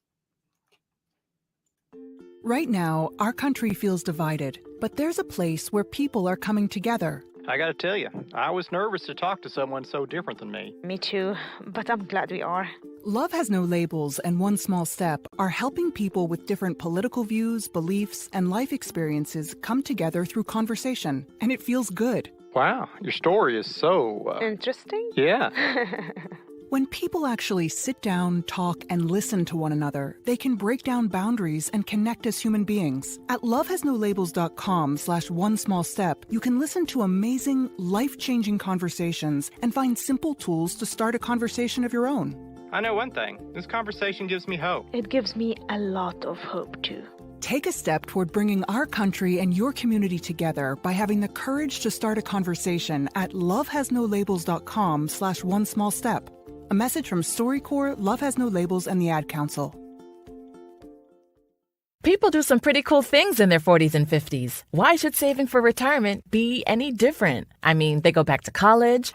Right now, our country feels divided, but there's a place where people are coming together. I gotta tell you, I was nervous to talk to someone so different than me. Me too, but I'm glad we are. Love Has No Labels and One Small Step are helping people with different political views, beliefs, and life experiences come together through conversation, and it feels good. Wow, your story is so... interesting? Yeah. When people actually sit down, talk, and listen to one another, they can break down boundaries and connect as human beings. At lovehasnolabels.com/onesmallstep, you can listen to amazing, life-changing conversations and find simple tools to start a conversation of your own. I know one thing. This conversation gives me hope. It gives me a lot of hope, too. Take a step toward bringing our country and your community together by having the courage to start a conversation at lovehasnolabels.com/onesmallstep. A message from StoryCorps, Love Has No Labels, and the Ad Council. People do some pretty cool things in their 40s and 50s. Why should saving for retirement be any different? I mean, they go back to college,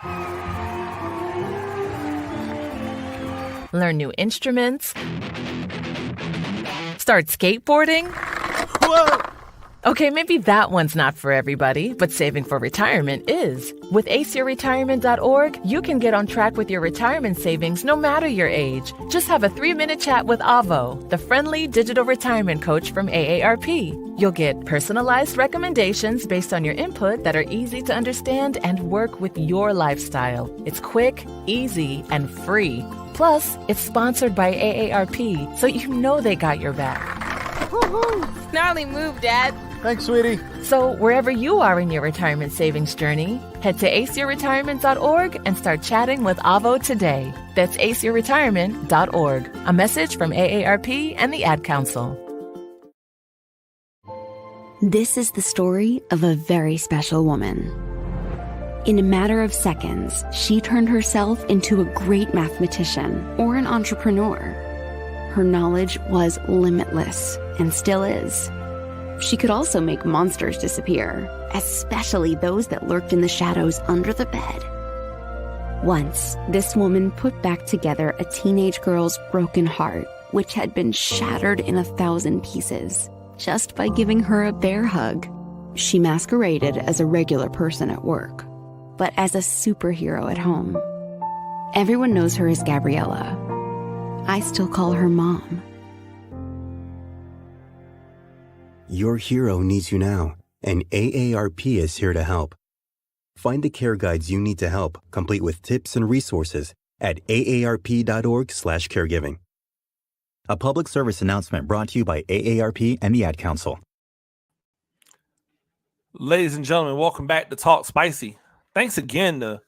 learn new instruments, start skateboarding. Whoa! Okay, maybe that one's not for everybody, but saving for retirement is. With aceyourretirement.org, you can get on track with your retirement savings no matter your age. Just have a 3-minute chat with Avo, the friendly digital retirement coach from AARP. You'll get personalized recommendations based on your input that are easy to understand and work with your lifestyle. It's quick, easy, and free. Plus, it's sponsored by AARP, so you know they got your back. Woohoo! Gnarly move, Dad. Thanks, sweetie. So wherever you are in your retirement savings journey, head to aceyourretirement.org and start chatting with Avo today. That's aceyourretirement.org. A message from AARP and the Ad Council. This is the story of a very special woman. In a matter of seconds, she turned herself into a great mathematician or an entrepreneur. Her knowledge was limitless and still is. She could also make monsters disappear, especially those that lurked in the shadows under the bed. Once, this woman put back together a teenage girl's broken heart, which had been shattered in 1,000 pieces, just by giving her a bear hug. She masqueraded as a regular person at work, but as a superhero at home. Everyone knows her as Gabriella. I still call her Mom. Your hero needs you now, and AARP is here to help. Find the care guides you need to help, complete with tips and resources at aarp.org/caregiving. A public service announcement brought to you by AARP and the Ad Council. Ladies and gentlemen, welcome back to Talk Spicy. Thanks again to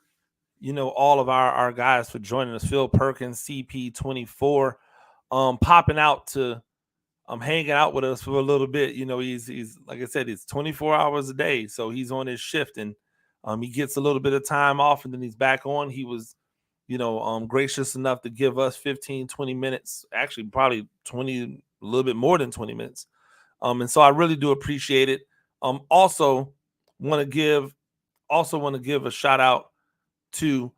all of our guys for joining us. Phil Perkins, CP24, popping out to hanging out with us for a little bit. He's like I said, it's 24 hours a day, so he's on his shift, and he gets a little bit of time off, and then he's back on. He was gracious enough to give us 15-20 minutes, actually probably 20, a little bit more than 20 minutes, and so I really do appreciate it. Also want to give a shout out to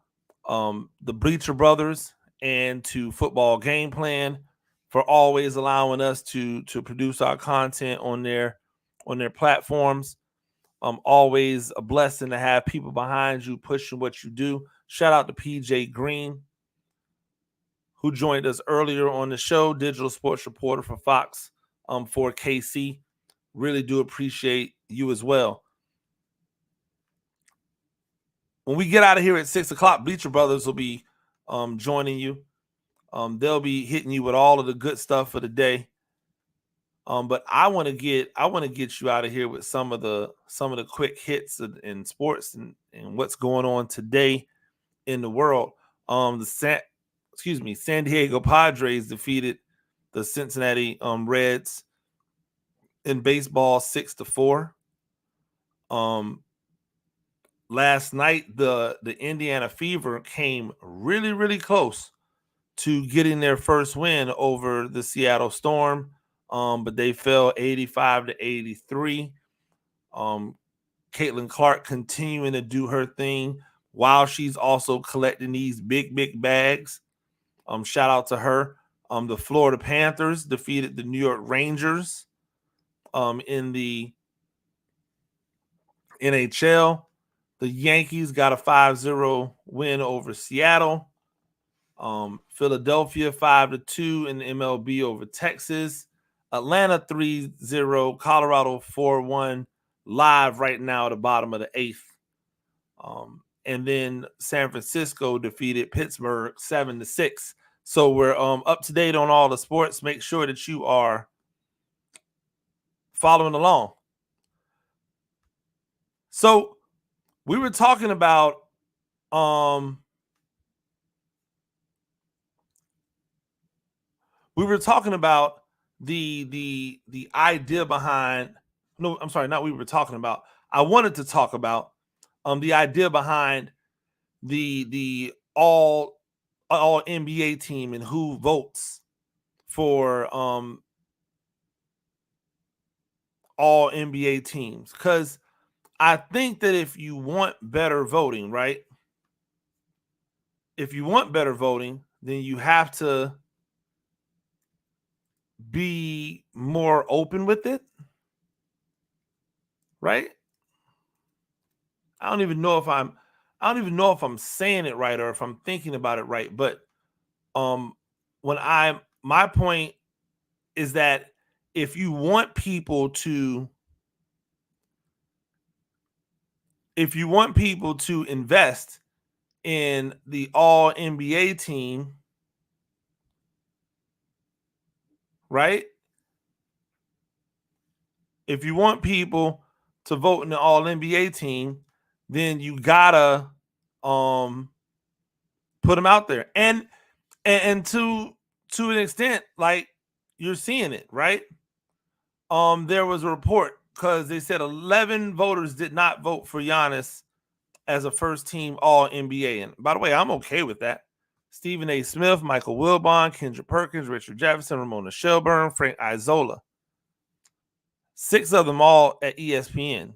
the Bleacher Brothers and to Football Game Plan for always allowing us to produce our content on their platforms. Always a blessing to have people behind you pushing what you do. Shout out to PJ Green, who joined us earlier on the show, digital sports reporter for Fox for KC. Really do appreciate you as well. When we get out of here at 6 o'clock, Bleacher Brothers will be joining you. They'll be hitting you with all of the good stuff for the day. But I want to get you out of here with some of the quick hits in sports and what's going on today in the world. San Diego Padres defeated the Cincinnati Reds in baseball 6-4. Last night, the Indiana Fever came really, really close to getting their first win over the Seattle Storm, but they fell 85-83. Caitlin Clark continuing to do her thing while she's also collecting these big, big bags. Shout out to her. The Florida Panthers defeated the New York Rangers in the NHL. The Yankees got a 5-0 win over Seattle. Philadelphia 5-2 in the MLB over Texas. Atlanta 3-0. Colorado 4-1. Live right now at the bottom of the 8th. And then San Francisco defeated Pittsburgh 7-6. So we're up to date on all the sports. Make sure that you are following along. So we were talking about the idea behind I wanted to talk about the idea behind the all NBA team and who votes for all NBA teams, because I think that if you want better voting, right? If you want better voting, then you have to be more open with it, right? I don't even know if I'm saying it right or if I'm thinking about it right, but my point is that if you want people to invest in the all NBA team, right? If you want people to vote in the all NBA team, then you gotta put them out there. And to an extent, like, you're seeing it, right? There was a report because they said 11 voters did not vote for Giannis as a first team all NBA. And by the way, I'm okay with that. Stephen A. Smith, Michael Wilbon, Kendra Perkins, Richard Jefferson, Ramona Shelburne, Frank Isola. 6 of them all at ESPN.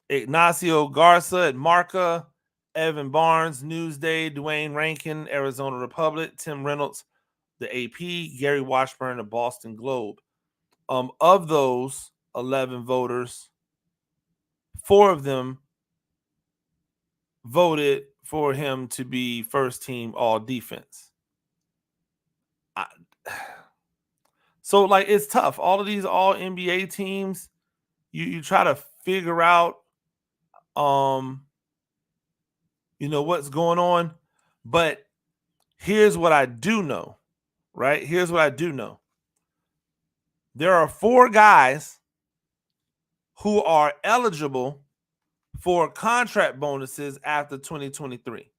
Ignacio Garza at Marca, Evan Barnes, Newsday, Dwayne Rankin, Arizona Republic, Tim Reynolds, the AP, Gary Washburn, the Boston Globe. Of those 11 voters, 4 of them voted for him to be first team all defense. So, like, it's tough. All of these all NBA teams, you try to figure out, what's going on. But here's what I do know, right? Here's what I do know. There are 4 guys who are eligible for contract bonuses after 2023.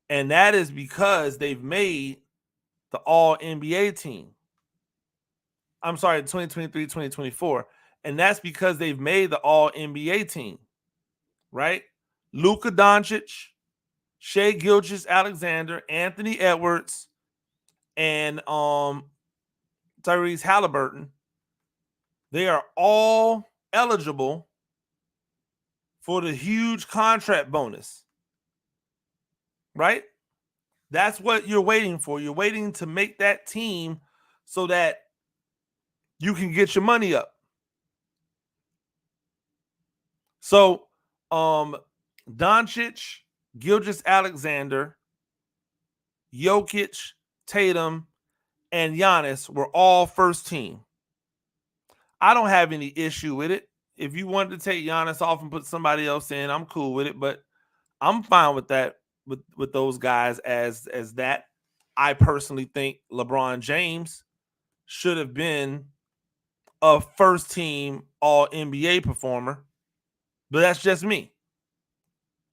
And that is because they've made the all NBA team. I'm sorry, 2023, 2024. And that's because they've made the all NBA team, right? Luka Doncic, Shai Gilgeous-Alexander, Anthony Edwards, and Tyrese Halliburton. They are all eligible for the huge contract bonus, right? That's what you're waiting for. You're waiting to make that team so that you can get your money up. So, Doncic, Gilgeous-Alexander, Jokic, Tatum, and Giannis were all first team. I don't have any issue with it. If you wanted to take Giannis off and put somebody else in, I'm cool with it, but I'm fine with that, with those guys as that. I personally think LeBron James should have been a first team all NBA performer, but that's just me.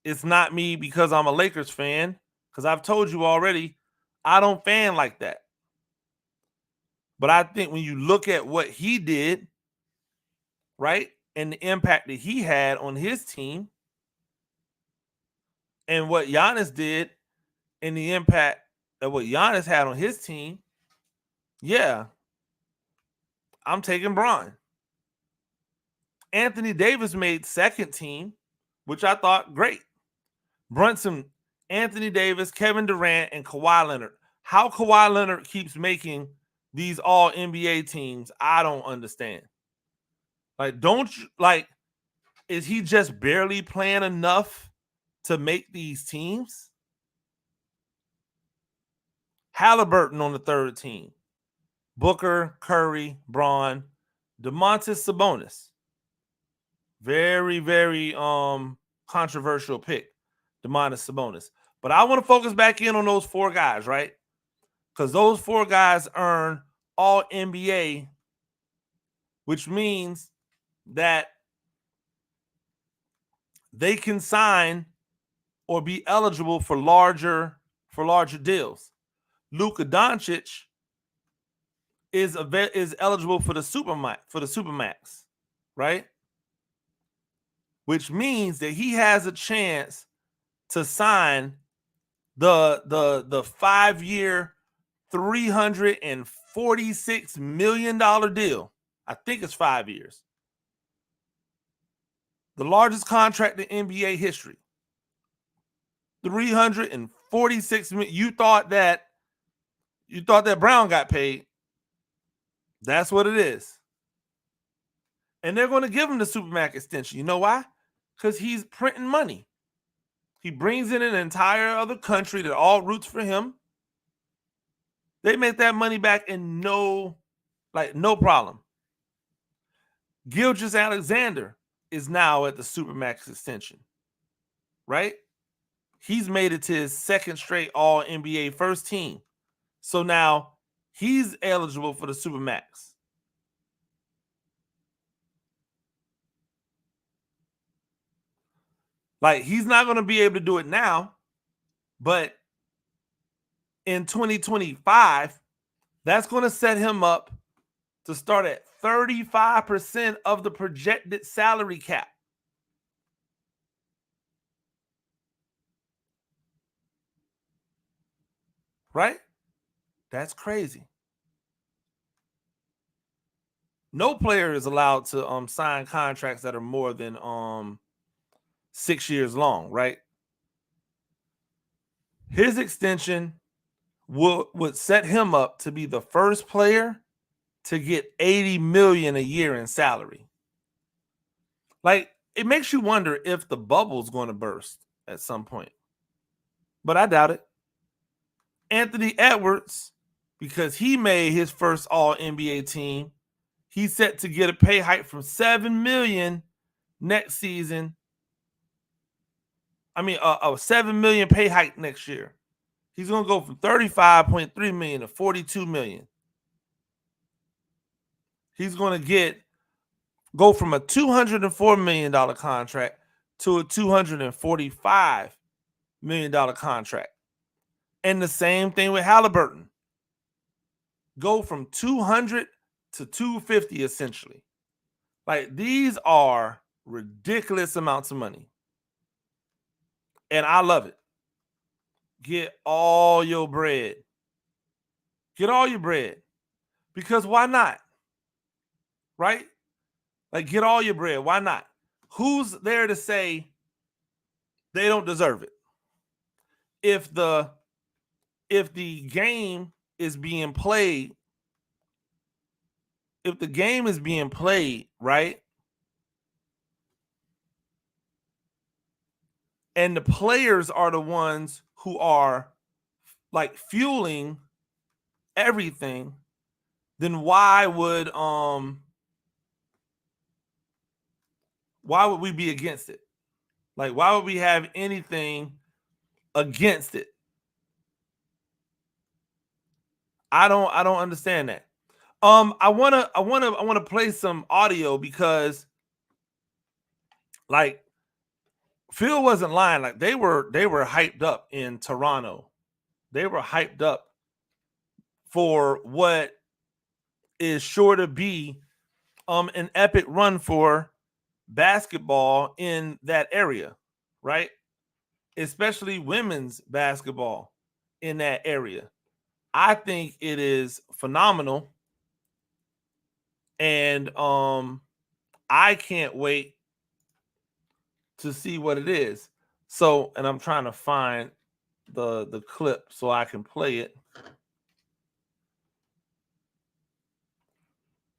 It's not me because I'm a Lakers fan, because I've told you already, I don't fan like that. But I think when you look at what he did, right, and the impact that he had on his team, and what Giannis did and the impact that what Giannis had on his team, yeah, I'm taking Bron. Anthony Davis made second team, which I thought great. Brunson, Anthony Davis, Kevin Durant, and Kawhi Leonard. How Kawhi Leonard keeps making these all NBA teams, I don't understand. Is he just barely playing enough to make these teams? Halliburton on the third team. Booker, Curry, Braun, Domantas Sabonis. Very, very controversial pick, Domantas Sabonis. But I want to focus back in on those 4 guys, right? Because those 4 guys earn all NBA, which means that they can sign or be eligible for larger deals. Luka Doncic is eligible for the Supermax, right? Which means that he has a chance to sign the 5-year, $346 million deal. I think it's 5 years. The largest contract in NBA history. $346 million. You thought that Brown got paid. That's what it is. And they're going to give him the Supermax extension. You know why? Because he's printing money. He brings in an entire other country that all roots for him. They make that money back in no problem. Gilgeous-Alexander is now at the Supermax extension, right? He's made it to his second straight all NBA first team. So now he's eligible for the Supermax. He's not going to be able to do it now, but in 2025, that's going to set him up to start at 35% of the projected salary cap. Right? That's crazy. no player is allowed to sign contracts that are more than 6 years long, right? His extension would set him up to be the first player to get $80 million a year in salary. Like, it makes you wonder if the bubble's going to burst at some point. But I doubt it. Anthony Edwards, because he made his first All-NBA team, he's set to get a pay hike from $7 million next season. I mean, a $7 million pay hike next year. He's going to go from $35.3 million to $42 million. He's going to go from a $204 million contract to a $245 million contract. And the same thing with Halliburton. Go from 200 to 250 essentially. Like, these are ridiculous amounts of money. And I love it. Get all your bread. Get all your bread. Because why not? Right? Like, get all your bread. Why not? Who's there to say they don't deserve it? If the game is being played, right? And the players are the ones who are like fueling everything, then why would we be against it? Like, why would we have anything against it? I don't understand that. I wanna play some audio because, like, Phil wasn't lying. Like, they were hyped up in Toronto. They were hyped up for what is sure to be an epic run for basketball in that area, right? Especially women's basketball in that area. I think it is phenomenal. And I can't wait to see what it is. So, and I'm trying to find the clip so I can play it.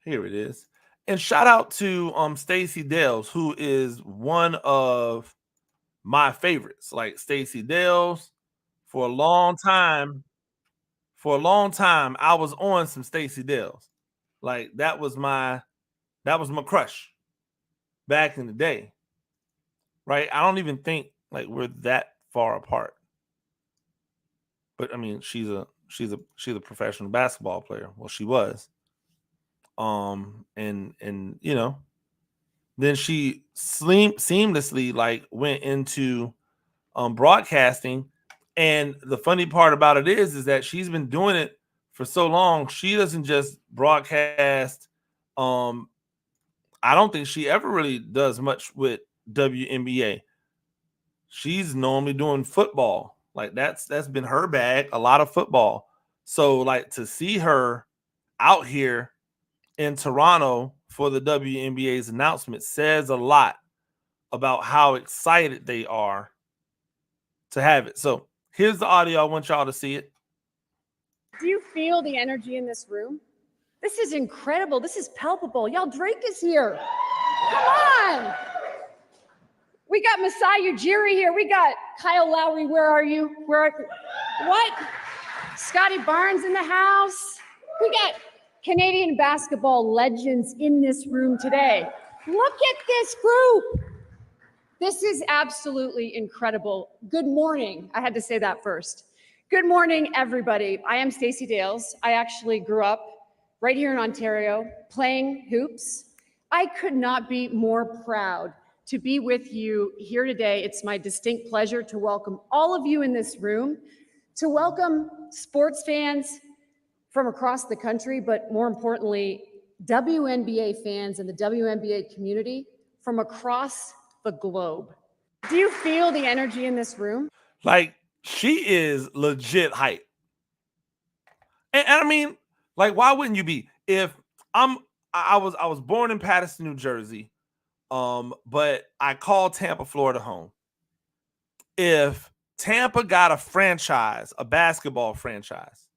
Here it is. And shout out to Stacey Dales, who is one of my favorites. Like, Stacey Dales, for a long time, I was on some Stacey Dales. Like, that was my crush back in the day. Right? I don't even think like we're that far apart. But I mean, she's a professional basketball player. Well, she was. And you know, then she seamlessly like went into broadcasting. And the funny part about it is that she's been doing it for so long. She doesn't just broadcast. I don't think she ever really does much with WNBA. She's normally doing football. Like, that's been her bag, a lot of football. So, like, to see her out here in Toronto for the WNBA's announcement says a lot about how excited they are to have it. So here's the audio. I want y'all to see it. Do you feel the energy in this room? This is incredible. This is palpable. Y'all, Drake is here. Come on. We got Masai Ujiri here. We got Kyle Lowry. Where are you? What? Scotty Barnes in the house. We got Canadian basketball legends in this room today. Look at this group. This is absolutely incredible. Good morning. I had to say that first. Good morning, everybody. I am Stacey Dales. I actually grew up right here in Ontario playing hoops. I could not be more proud to be with you here today. It's my distinct pleasure to welcome all of you in this room, to welcome sports fans from across the country, but more importantly, WNBA fans and the WNBA community from across the globe. Do you feel the energy in this room? Like, she is legit hype. And I mean, like, why wouldn't you be? If I'm I was born in Paterson, New Jersey, but I call Tampa, Florida home. If Tampa got a franchise, a basketball franchise,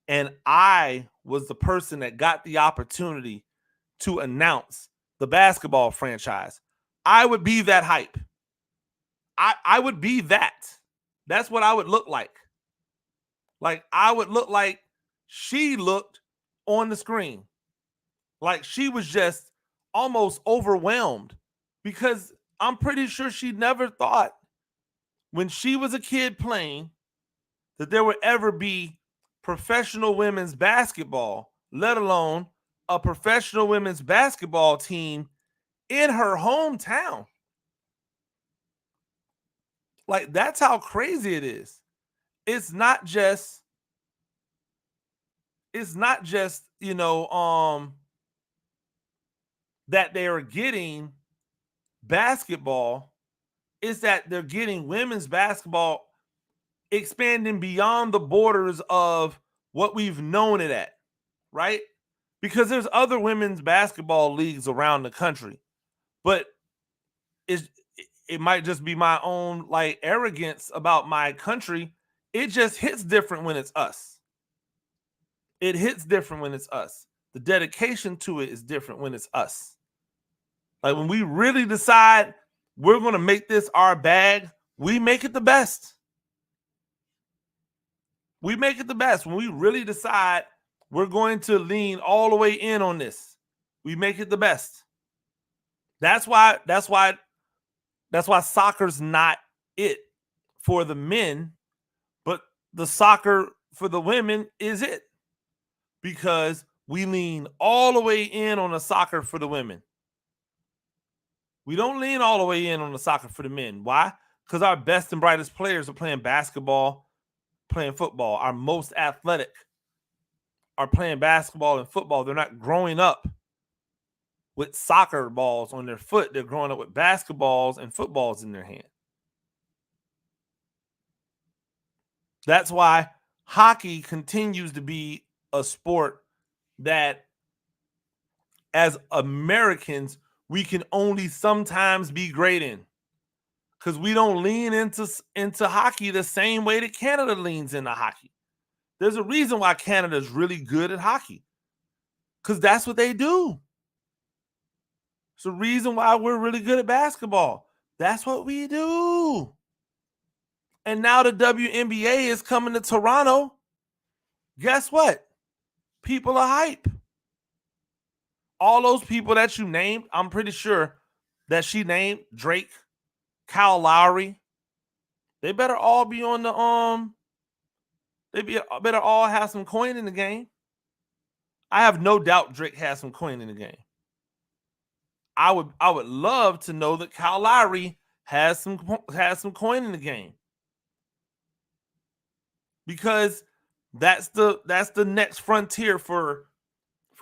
and I was the person that got the opportunity to announce the basketball franchise, I would be that hype. I would be that. That's what I would look like. Like, I would look like she looked on the screen. Like, she was just almost overwhelmed, because I'm pretty sure she never thought when she was a kid playing that there would ever be professional women's basketball, let alone a professional women's basketball team in her hometown. Like, that's how crazy it is. It's not just, you know, that they are getting basketball. It's that they're getting women's basketball expanding beyond the borders of what we've known it at, right? Because there's other women's basketball leagues around the country, but it might just be my own like arrogance about my country. It just hits different when it's us. It hits different when it's us. The dedication to it is different when it's us. Like, when we really decide we're going to make this our bag, we make it the best. We make it the best. When we really decide we're going to lean all the way in on this, we make it the best. That's why soccer's not it for the men, but the soccer for the women is it. Because we lean all the way in on the soccer for the women. We don't lean all the way in on the soccer for the men. Why? Because our best and brightest players are playing basketball, playing football. Our most athletic are playing basketball and football. They're not growing up with soccer balls on their foot. They're growing up with basketballs and footballs in their hand. That's why hockey continues to be a sport that, as Americans, we can only sometimes be great in, because we don't lean into hockey the same way that Canada leans into hockey. There's a reason why Canada is really good at hockey, because that's what they do. It's the reason why we're really good at basketball. That's what we do. And now the WNBA is coming to Toronto. Guess what? People are hype. All those people that you named, I'm pretty sure that she named, Drake, Kyle Lowry, they better all be on the better all have some coin in the game. I have no doubt Drake has some coin in the game. I would love to know that Kyle Lowry has some coin in the game, because that's the next frontier for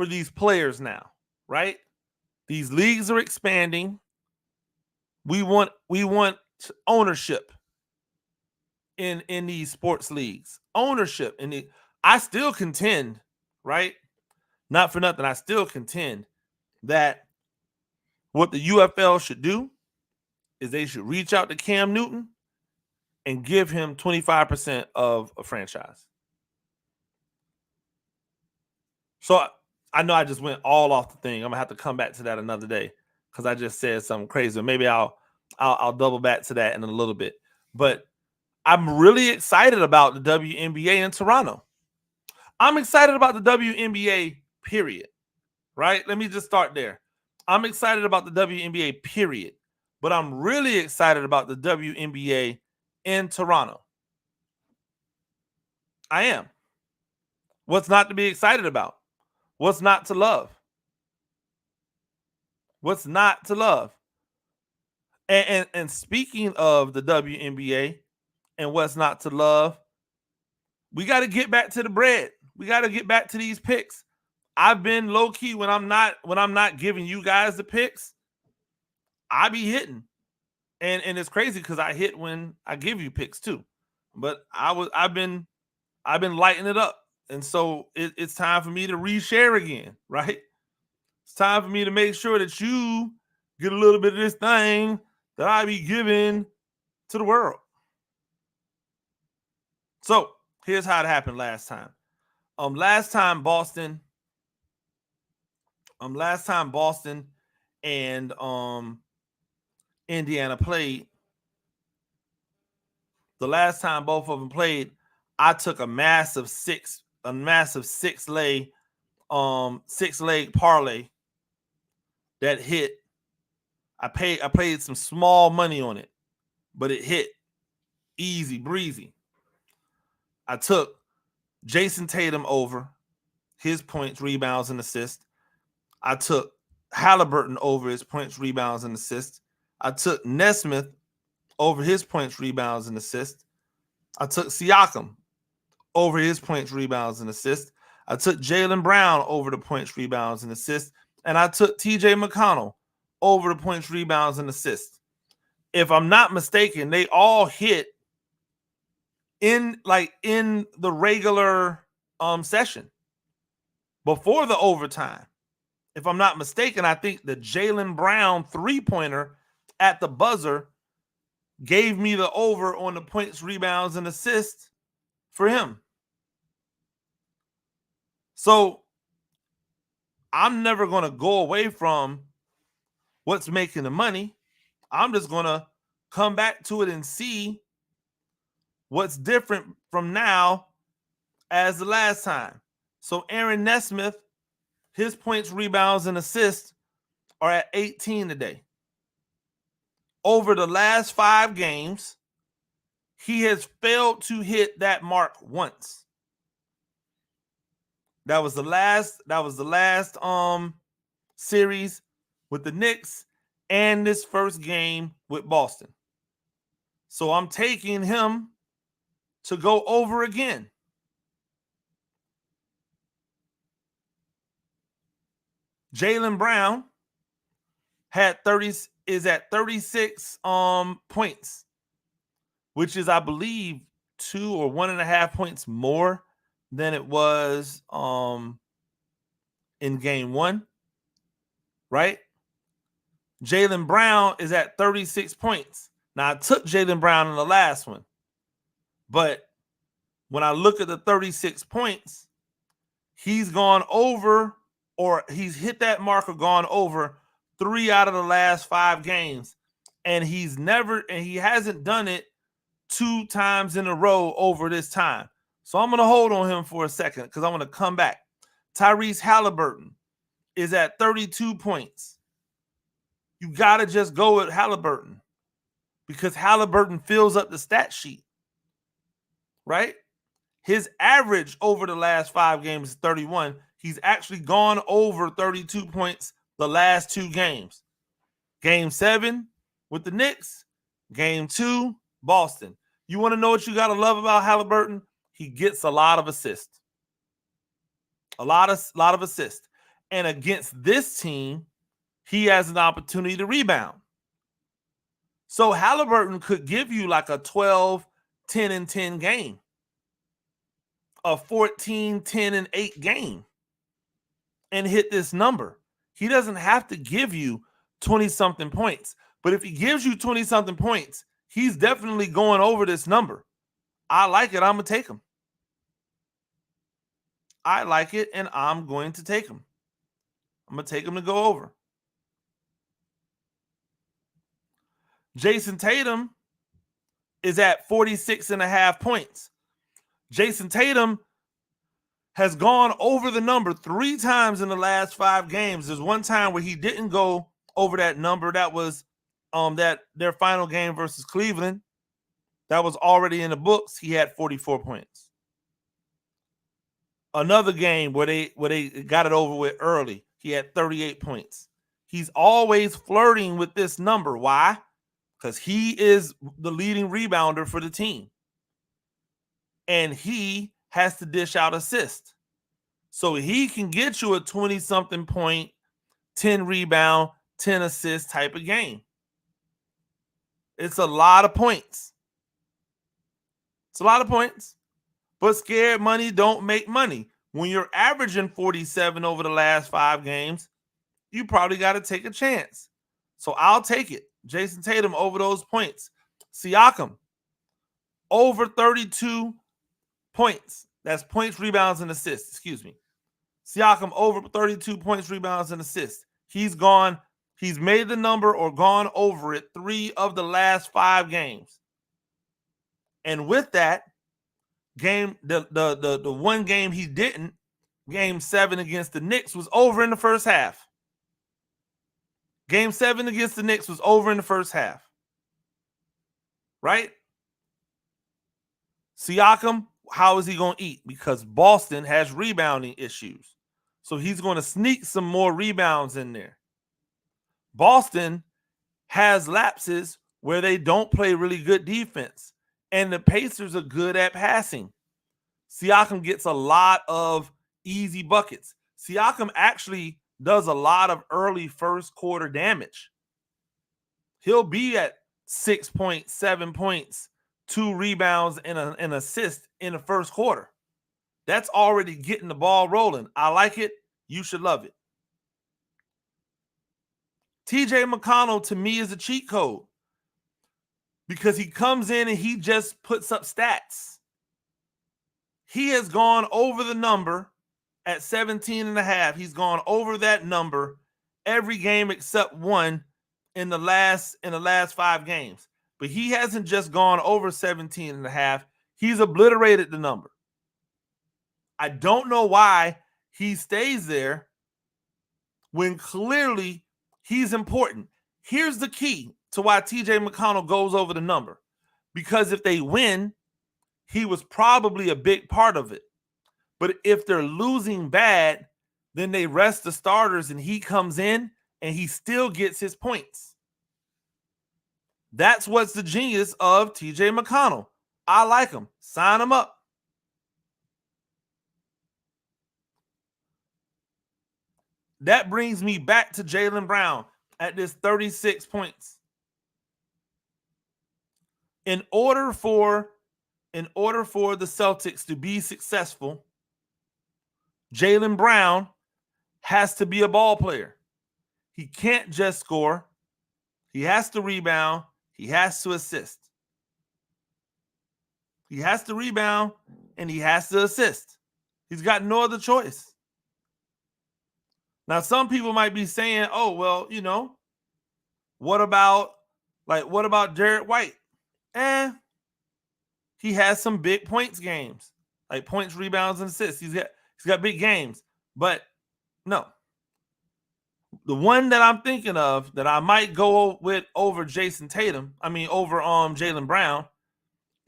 these players now, right? These leagues are expanding. We want ownership in these sports leagues. Ownership I still contend, right? Not for nothing, I still contend that what the UFL should do is they should reach out to Cam Newton and give him 25% of a franchise. So I know I just went all off the thing. I'm gonna have to come back to that another day, because I just said something crazy. Maybe I'll double back to that in a little bit. But I'm really excited about the WNBA in Toronto. I'm excited about the WNBA, period. Right? Let me just start there. I'm excited about the WNBA, period. But I'm really excited about the WNBA in Toronto. I am. What's not to be excited about? What's not to love? What's not to love? And speaking of the WNBA and what's not to love, we got to get back to the bread. We got to get back to these picks. I've been low key when I'm not giving you guys the picks. I be hitting, and it's crazy because I hit when I give you picks too. But I've been lighting it up, and so it's time for me to reshare again, right? It's time for me to make sure that you get a little bit of this thing that I be giving to the world. So here's how it happened last time. Last time Boston and Indiana played. The last time both of them played, I took a massive six leg parlay that hit. I paid some small money on it, but it hit easy breezy. I took Jason Tatum over his points, rebounds, and assists. I took Halliburton over his points, rebounds, and assists. I took Nesmith over his points, rebounds, and assists. I took Siakam over his points, rebounds, and assists. I took Jaylen Brown over the points, rebounds, and assists. And I took TJ McConnell over the points, rebounds, and assists. If I'm not mistaken, they all hit in the regular session before the overtime. If I'm not mistaken, I think the Jaylen Brown 3-pointer at the buzzer gave me the over on the points, rebounds, and assists for him. So I'm never going to go away from what's making the money. I'm just going to come back to it and see what's different from now as the last time. So Aaron Nesmith, his points, rebounds, and assists are at 18 today. Over the last 5 games, he has failed to hit that mark once. That was the last series with the Knicks and this first game with Boston. So I'm taking him to go over again. Jaylen Brown is at 36 points, which is, I believe, 2 or 1.5 points more than it was in game 1, right? Jaylen Brown is at 36 points. Now, I took Jaylen Brown in the last one, but when I look at the 36 points, he's gone over, or he's hit that mark or gone over 3 out of the last 5 games, and he hasn't done it 2 times in a row over this time. So I'm going to hold on him for a second because I'm going to come back. Tyrese Halliburton is at 32 points. You got to just go with Halliburton because Halliburton fills up the stat sheet, right? His average over the last 5 games is 31. He's actually gone over 32 points the last 2 games. Game 7 with the Knicks. Game 2, Boston. You want to know what you got to love about Halliburton? He gets a lot of assists. A lot of assists. And against this team, he has an opportunity to rebound. So Halliburton could give you like a 12, 10, and 10 game. A 14, 10, and 8 game. And hit this number. He doesn't have to give you 20-something points. But if he gives you 20-something points, he's definitely going over this number. I like it. I'm going to take him. I like it, and I'm going to take him. I'm going to take him to go over. Jason Tatum is at 46.5 points. Jason Tatum has gone over the number 3 times in the last 5 games. There's one time where he didn't go over that number. That was their final game versus Cleveland. That was already in the books. He had 44 points. Another game where they got it over with early, he had 38 points. He's always flirting with this number. Why? Because he is the leading rebounder for the team. And he has to dish out assists. So he can get you a 20-something point, 10 rebound, 10 assist type of game. It's a lot of points. It's a lot of points. But scared money don't make money. When you're averaging 47 over the last 5 games, you probably got to take a chance. So I'll take it. Jason Tatum over those points. Siakam over 32 points. That's points, rebounds, and assists. Excuse me. Siakam over 32 points, rebounds, and assists. He's made the number or gone over it 3 of the last 5 games. And with that, the one game he didn't, game 7 against the Knicks, was over in the first half. Game 7 against the Knicks was over in the first half. Right? Siakam, how is he going to eat? Because Boston has rebounding issues. So he's going to sneak some more rebounds in there. Boston has lapses where they don't play really good defense. And the Pacers are good at passing. Siakam gets a lot of easy buckets. Siakam actually does a lot of early first quarter damage. He'll be at 6 points, 7 points, 2 rebounds, and an assist in the first quarter. That's already getting the ball rolling. I like it. You should love it. TJ McConnell, to me, is a cheat code because he comes in and he just puts up stats. He has gone over the number at 17.5. He's gone over that number every game except one in the last 5 games. But he hasn't just gone over 17.5. He's obliterated the number. I don't know why he stays there when clearly he's important. Here's the key to why TJ McConnell goes over the number. Because if they win, he was probably a big part of it. But if they're losing bad, then they rest the starters and he comes in and he still gets his points. That's what's the genius of TJ McConnell. I like him. Sign him up. That brings me back to Jaylen Brown at this 36 points. In order for the Celtics to be successful, Jaylen Brown has to be a ball player. He can't just score. He has to rebound. He has to assist. He has to rebound and he has to assist. He's got no other choice. Now, some people might be saying, oh, well, what about Jared White? He has some big points games, like points, rebounds, and assists. He's got big games. But no. The one that I'm thinking of that I might go with over Jaylen Brown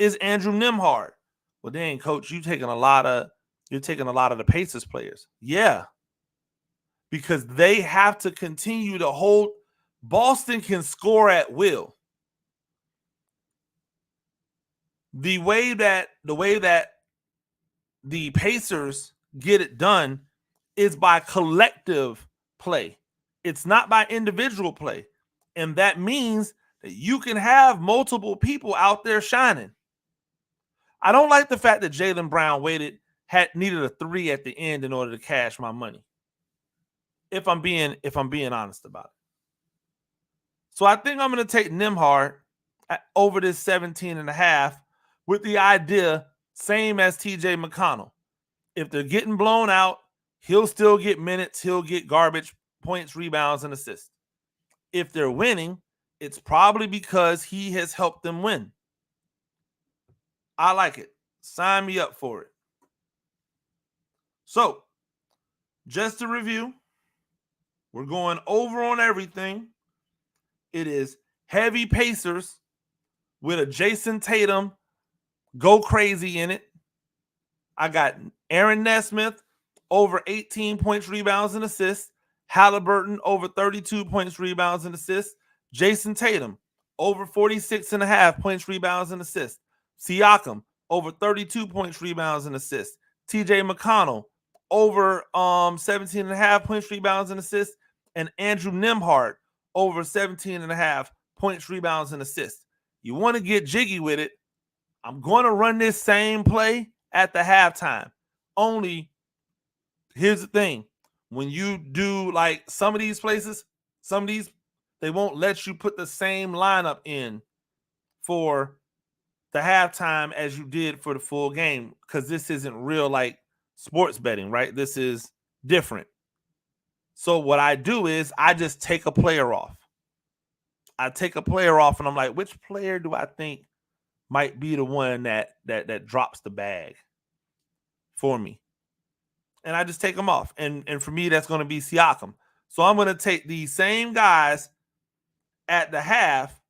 is Andrew Nembhard. Well, dang, coach, you're taking a lot of the Pacers players. Yeah. Because they have to continue to hold. Boston can score at will. The way that the Pacers get it done is by collective play. It's not by individual play. And that means that you can have multiple people out there shining. I don't like the fact that Jaylen Brown needed a 3 at the end in order to cash my money. If I'm being honest about it. So I think I'm going to take Nembhard over this 17.5 with the idea, same as TJ McConnell. If they're getting blown out, he'll still get minutes. He'll get garbage points, rebounds, and assists. If they're winning, it's probably because he has helped them win. I like it. Sign me up for it. So, just to review, we're going over on everything. It is heavy Pacers with a Jason Tatum go crazy in it. I got Aaron Nesmith over 18 points, rebounds, and assists. Halliburton over 32 points, rebounds, and assists. Jason Tatum over 46.5 points, rebounds, and assists. Siakam over 32 points, rebounds, and assists. TJ McConnell over 17.5 points, rebounds, and assists. And Andrew Nembhard over 17.5 points, rebounds, and assists. You want to get jiggy with it? I'm going to run this same play at the halftime. Only, here's the thing. when you do like some of these places, they won't let you put the same lineup in for the halftime as you did for the full game, because this isn't real like sports betting, right? This is different. So what I do is I just take a player off. I take a player off and I'm like, which player do I think might be the one that drops the bag for me? And I just take them off. And for me, that's going to be Siakam. So I'm going to take these same guys at the half.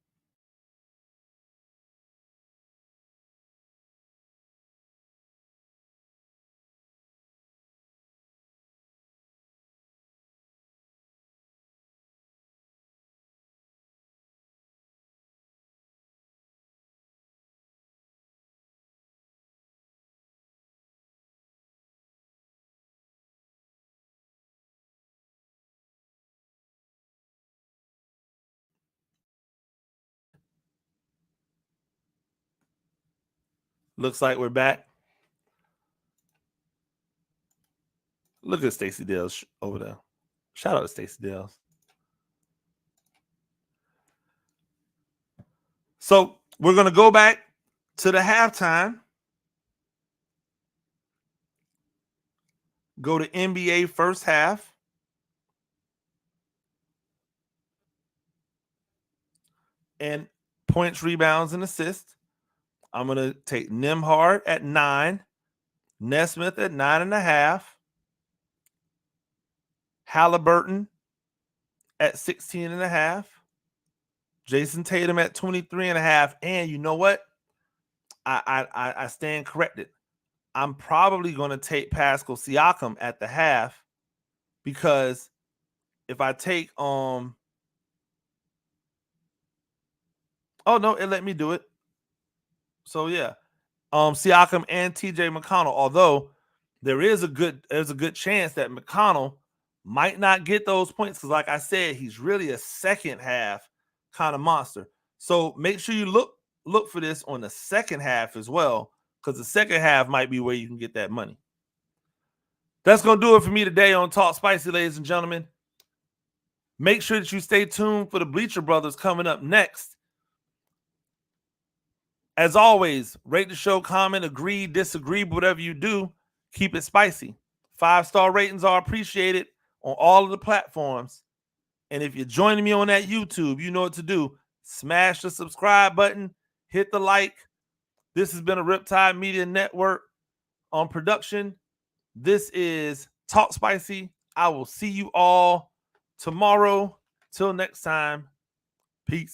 Looks like we're back. Look at Stacey Dales over there. Shout out to Stacey Dales. So we're going to go back to the halftime. Go to NBA first half. And points, rebounds, and assists. I'm going to take Nembhard at 9. Nesmith at 9.5. Halliburton at 16.5. Jason Tatum at 23.5. And you know what? I stand corrected. I'm probably going to take Pascal Siakam at the half, because if I take oh no, it let me do it. So yeah. Siakam and TJ McConnell, although there's a good chance that McConnell might not get those points, because like I said, he's really a second half kind of monster. So make sure you look for this on the second half as well, because the second half might be where you can get that money. That's going to do it for me today on Talk Spicy, ladies and gentlemen. Make sure that you stay tuned for the Bleacher Brothers coming up next. As always, rate the show, comment, agree, disagree, but whatever you do, keep it spicy. 5-star ratings are appreciated on all of the platforms. And if you're joining me on that YouTube, you know what to do. Smash the subscribe button, hit the like. This has been a Riptide Media Network on production. This is Talk Spicy. I will see you all tomorrow. Till next time, peace.